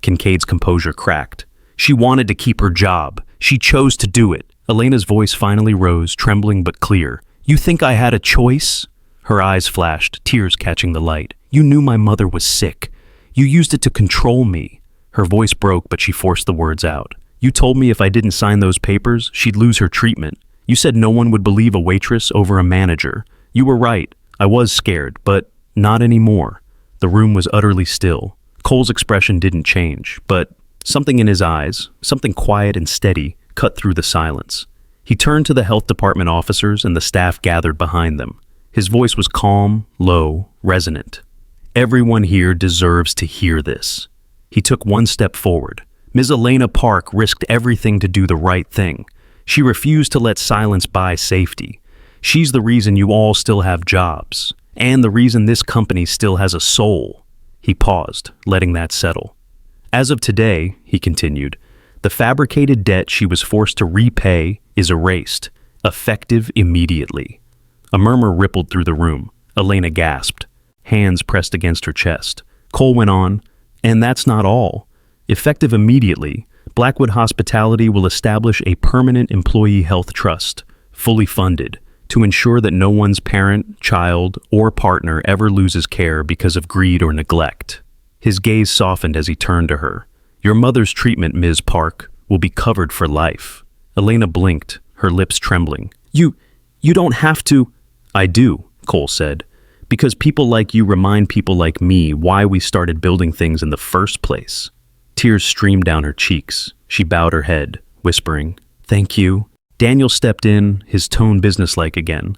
Kincaid's composure cracked. She wanted to keep her job. She chose to do it. Elena's voice finally rose, trembling but clear. You think I had a choice? Her eyes flashed, tears catching the light. You knew my mother was sick. You used it to control me." Her voice broke, but she forced the words out. "You told me if I didn't sign those papers, she'd lose her treatment. You said no one would believe a waitress over a manager. You were right. I was scared, but not anymore." The room was utterly still. Cole's expression didn't change, but something in his eyes, something quiet and steady, cut through the silence. He turned to the health department officers and the staff gathered behind them. His voice was calm, low, resonant. "Everyone here deserves to hear this." He took one step forward. "Ms. Elena Park risked everything to do the right thing. She refused to let silence buy safety. She's the reason you all still have jobs, and the reason this company still has a soul." He paused, letting that settle. "As of today," he continued, "the fabricated debt she was forced to repay is erased, effective immediately." A murmur rippled through the room. Elena gasped. Hands pressed against her chest. Cole went on, "And that's not all. Effective immediately, Blackwood Hospitality will establish a permanent employee health trust, fully funded, to ensure that no one's parent, child, or partner ever loses care because of greed or neglect." His gaze softened as he turned to her. "Your mother's treatment, Ms. Park, will be covered for life." Elena blinked, her lips trembling. You don't have to." "I do," Cole said, "because people like you remind people like me why we started building things in the first place." Tears streamed down her cheeks. She bowed her head, whispering, "Thank you." Daniel stepped in, his tone businesslike again.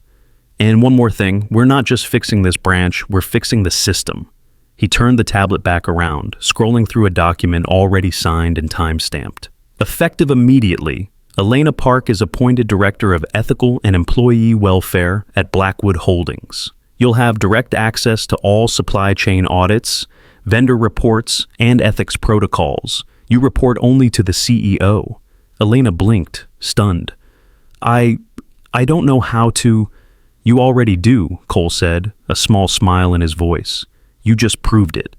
"And one more thing, we're not just fixing this branch, we're fixing the system." He turned the tablet back around, scrolling through a document already signed and time-stamped. "Effective immediately, Elena Park is appointed Director of Ethical and Employee Welfare at Blackwood Holdings. You'll have direct access to all supply chain audits, vendor reports, and ethics protocols. You report only to the CEO." Elena blinked, stunned. I don't know how to." "You already do," Cole said, a small smile in his voice. "You just proved it."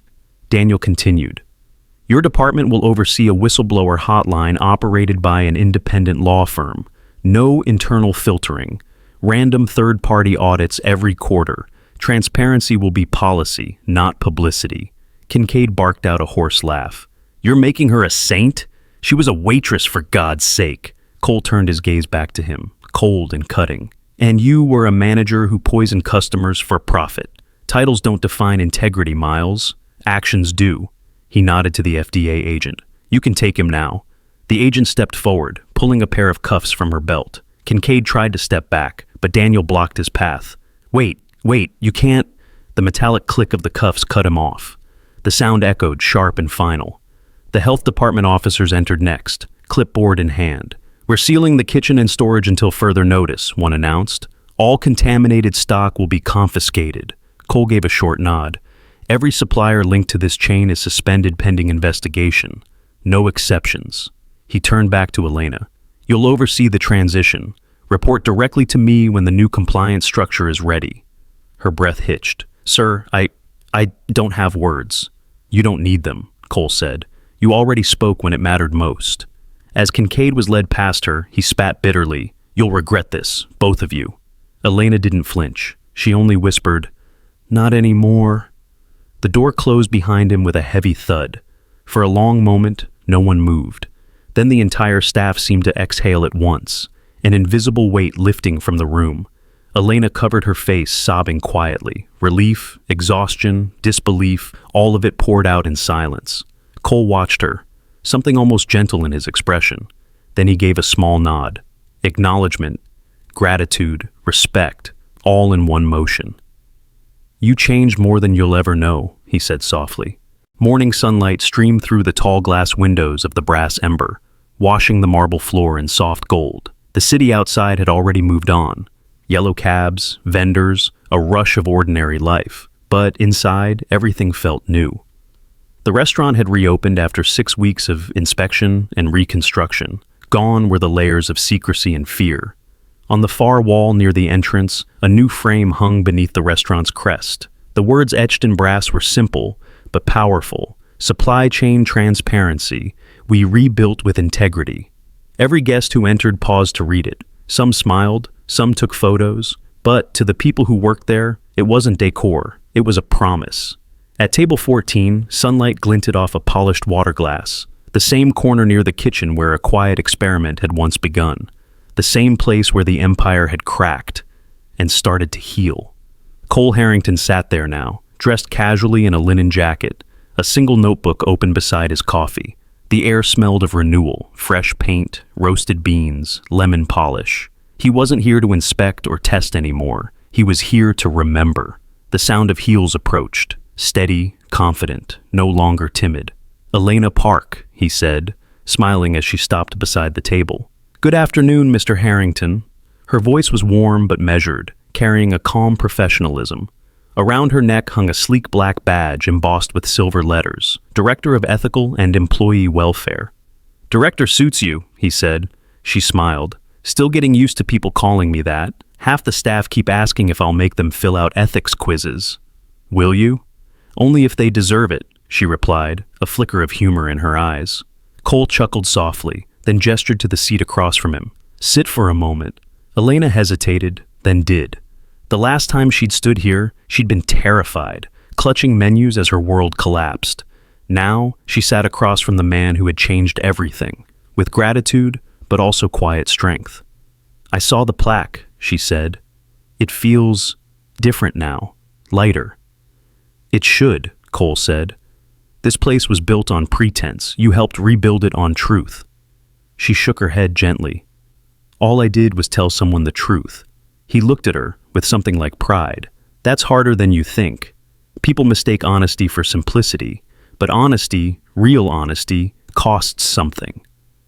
Daniel continued. "Your department will oversee a whistleblower hotline operated by an independent law firm. No internal filtering. Random third-party audits every quarter. Transparency will be policy, not publicity." Kincaid barked out a hoarse laugh. "You're making her a saint? She was a waitress, for God's sake." Cole turned his gaze back to him, cold and cutting. "And you were a manager who poisoned customers for profit. Titles don't define integrity, Miles. Actions do." He nodded to the FDA agent. "You can take him now." The agent stepped forward, pulling a pair of cuffs from her belt. Kincaid tried to step back, but Daniel blocked his path. Wait, you can't." The metallic click of the cuffs cut him off. The sound echoed, sharp and final. The health department officers entered next, clipboard in hand. "We're sealing the kitchen and storage until further notice," one announced. "All contaminated stock will be confiscated." Cole gave a short nod. "Every supplier linked to this chain is suspended pending investigation. No exceptions." He turned back to Elena. "You'll oversee the transition. Report directly to me when the new compliance structure is ready." Her breath hitched. "Sir, I don't have words." "You don't need them," Cole said. "You already spoke when it mattered most." As Kincaid was led past her, he spat bitterly. "You'll regret this, both of you." Elena didn't flinch. She only whispered, "Not anymore." The door closed behind him with a heavy thud. For a long moment, no one moved. Then the entire staff seemed to exhale at once, an invisible weight lifting from the room. Elena covered her face, sobbing quietly. Relief, exhaustion, disbelief, all of it poured out in silence. Cole watched her, something almost gentle in his expression. Then he gave a small nod. Acknowledgement, gratitude, respect, all in one motion. "You changed more than you'll ever know," he said softly. Morning sunlight streamed through the tall glass windows of the Brass Ember, washing the marble floor in soft gold. The city outside had already moved on. Yellow cabs, vendors, a rush of ordinary life. But inside, everything felt new. The restaurant had reopened after 6 weeks of inspection and reconstruction. Gone were the layers of secrecy and fear. On the far wall near the entrance, a new frame hung beneath the restaurant's crest. The words etched in brass were simple, but powerful. "Supply chain transparency. We rebuilt with integrity." Every guest who entered paused to read it. Some smiled, some took photos, but to the people who worked there, it wasn't decor, it was a promise. At table 14, sunlight glinted off a polished water glass, the same corner near the kitchen where a quiet experiment had once begun, the same place where the empire had cracked and started to heal. Cole Harrington sat there now, dressed casually in a linen jacket, a single notebook open beside his coffee. The air smelled of renewal, fresh paint, roasted beans, lemon polish. He wasn't here to inspect or test anymore. He was here to remember. The sound of heels approached, steady, confident, no longer timid. "Elena Park," he said, smiling as she stopped beside the table. "Good afternoon, Mr. Harrington." Her voice was warm but measured, carrying a calm professionalism. Around her neck hung a sleek black badge embossed with silver letters, Director of Ethical and Employee Welfare. "Director suits you," he said. She smiled. "Still getting used to people calling me that. Half the staff keep asking if I'll make them fill out ethics quizzes." "Will you?" "Only if they deserve it," she replied, a flicker of humor in her eyes. Cole chuckled softly, then gestured to the seat across from him. "Sit for a moment." Elena hesitated, then did. The last time she'd stood here, she'd been terrified, clutching menus as her world collapsed. Now, she sat across from the man who had changed everything, with gratitude, but also quiet strength. "I saw the plaque," she said. "It feels different now, lighter." "It should," Cole said. "This place was built on pretense. You helped rebuild it on truth." She shook her head gently. "All I did was tell someone the truth." He looked at her with something like pride. "That's harder than you think. People mistake honesty for simplicity, but honesty, real honesty, costs something."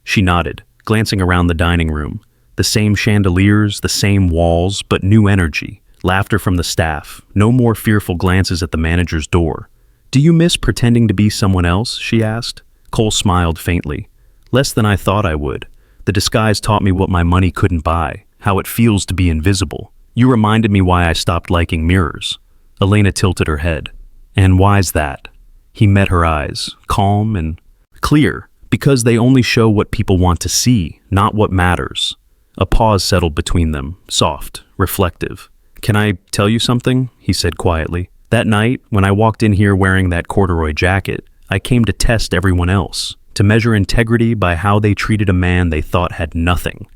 She nodded, glancing around the dining room. The same chandeliers, the same walls, but new energy. Laughter from the staff, no more fearful glances at the manager's door. "Do you miss pretending to be someone else?" she asked. Cole smiled faintly. "Less than I thought I would. The disguise taught me what my money couldn't buy, how it feels to be invisible. You reminded me why I stopped liking mirrors." Elena tilted her head. "And why's that?" He met her eyes, calm and clear, because they only show what people want to see, not what matters. A pause settled between them, soft, reflective. "Can I tell you something?" he said quietly. "That night, when I walked in here wearing that corduroy jacket, I came to test everyone else, to measure integrity by how they treated a man they thought had nothing.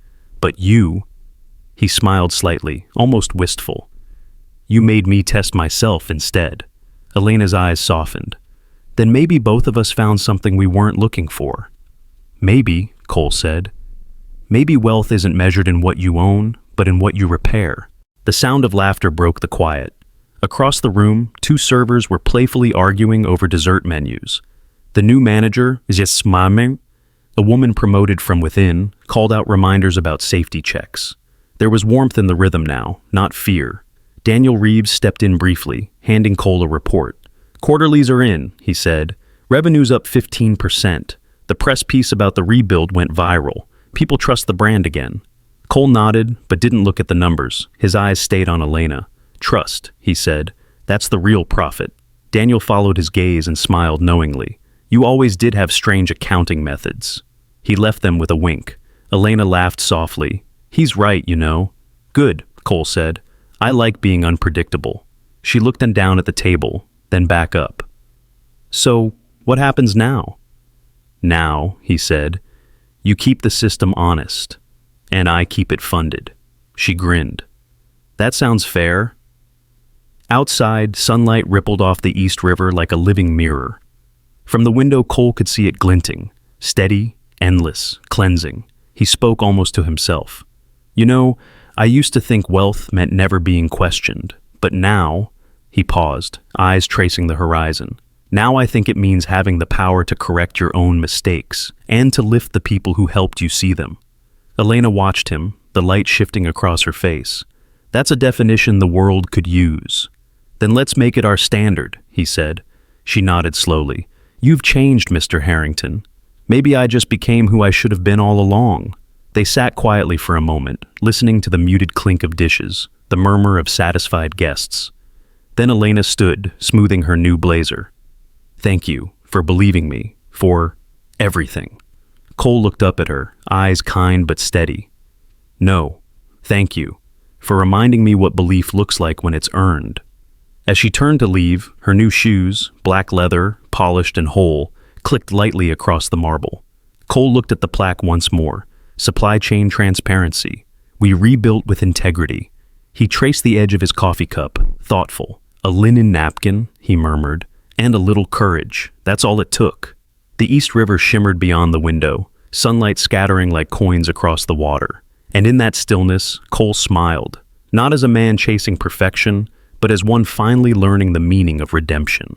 But you..." He smiled slightly, almost wistful. "You made me test myself instead." Elena's eyes softened. "Then maybe both of us found something we weren't looking for." "Maybe," Cole said. "Maybe wealth isn't measured in what you own, but in what you repair." The sound of laughter broke the quiet. Across the room, two servers were playfully arguing over dessert menus. The new manager, just smiling, a woman promoted from within, called out reminders about safety checks. There was warmth in the rhythm now, not fear. Daniel Reeves stepped in briefly, handing Cole a report. "Quarterlies are in," he said. "Revenue's up 15%. The press piece about the rebuild went viral. People trust the brand again." Cole nodded, but didn't look at the numbers. His eyes stayed on Elena. "Trust," he said. "That's the real profit." Daniel followed his gaze and smiled knowingly. "You always did have strange accounting methods." He left them with a wink. Elena laughed softly. "He's right, you know." "Good," Cole said. "I like being unpredictable." She looked down at the table, then back up. "So, what happens now?" "Now," he said, "you keep the system honest, and I keep it funded." She grinned. "That sounds fair." Outside, sunlight rippled off the East River like a living mirror. From the window, Cole could see it glinting, steady, endless, cleansing. He spoke almost to himself. "You know, I used to think wealth meant never being questioned, but now..." He paused, eyes tracing the horizon. "Now I think it means having the power to correct your own mistakes, and to lift the people who helped you see them." Elena watched him, the light shifting across her face. "That's a definition the world could use." "Then let's make it our standard," he said. She nodded slowly. "You've changed, Mr. Harrington. Maybe I just became who I should have been all along." They sat quietly for a moment, listening to the muted clink of dishes, the murmur of satisfied guests. Then Elena stood, smoothing her new blazer. "Thank you for believing me, for everything." Cole looked up at her, eyes kind but steady. "No, thank you for reminding me what belief looks like when it's earned." As she turned to leave, her new shoes, black leather, polished and whole, clicked lightly across the marble. Cole looked at the plaque once more. Supply chain transparency. We rebuilt with integrity. He traced the edge of his coffee cup, thoughtful. A linen napkin, he murmured, and a little courage. That's all it took. The East River shimmered beyond the window, sunlight scattering like coins across the water. And in that stillness, Cole smiled, not as a man chasing perfection, but as one finally learning the meaning of redemption.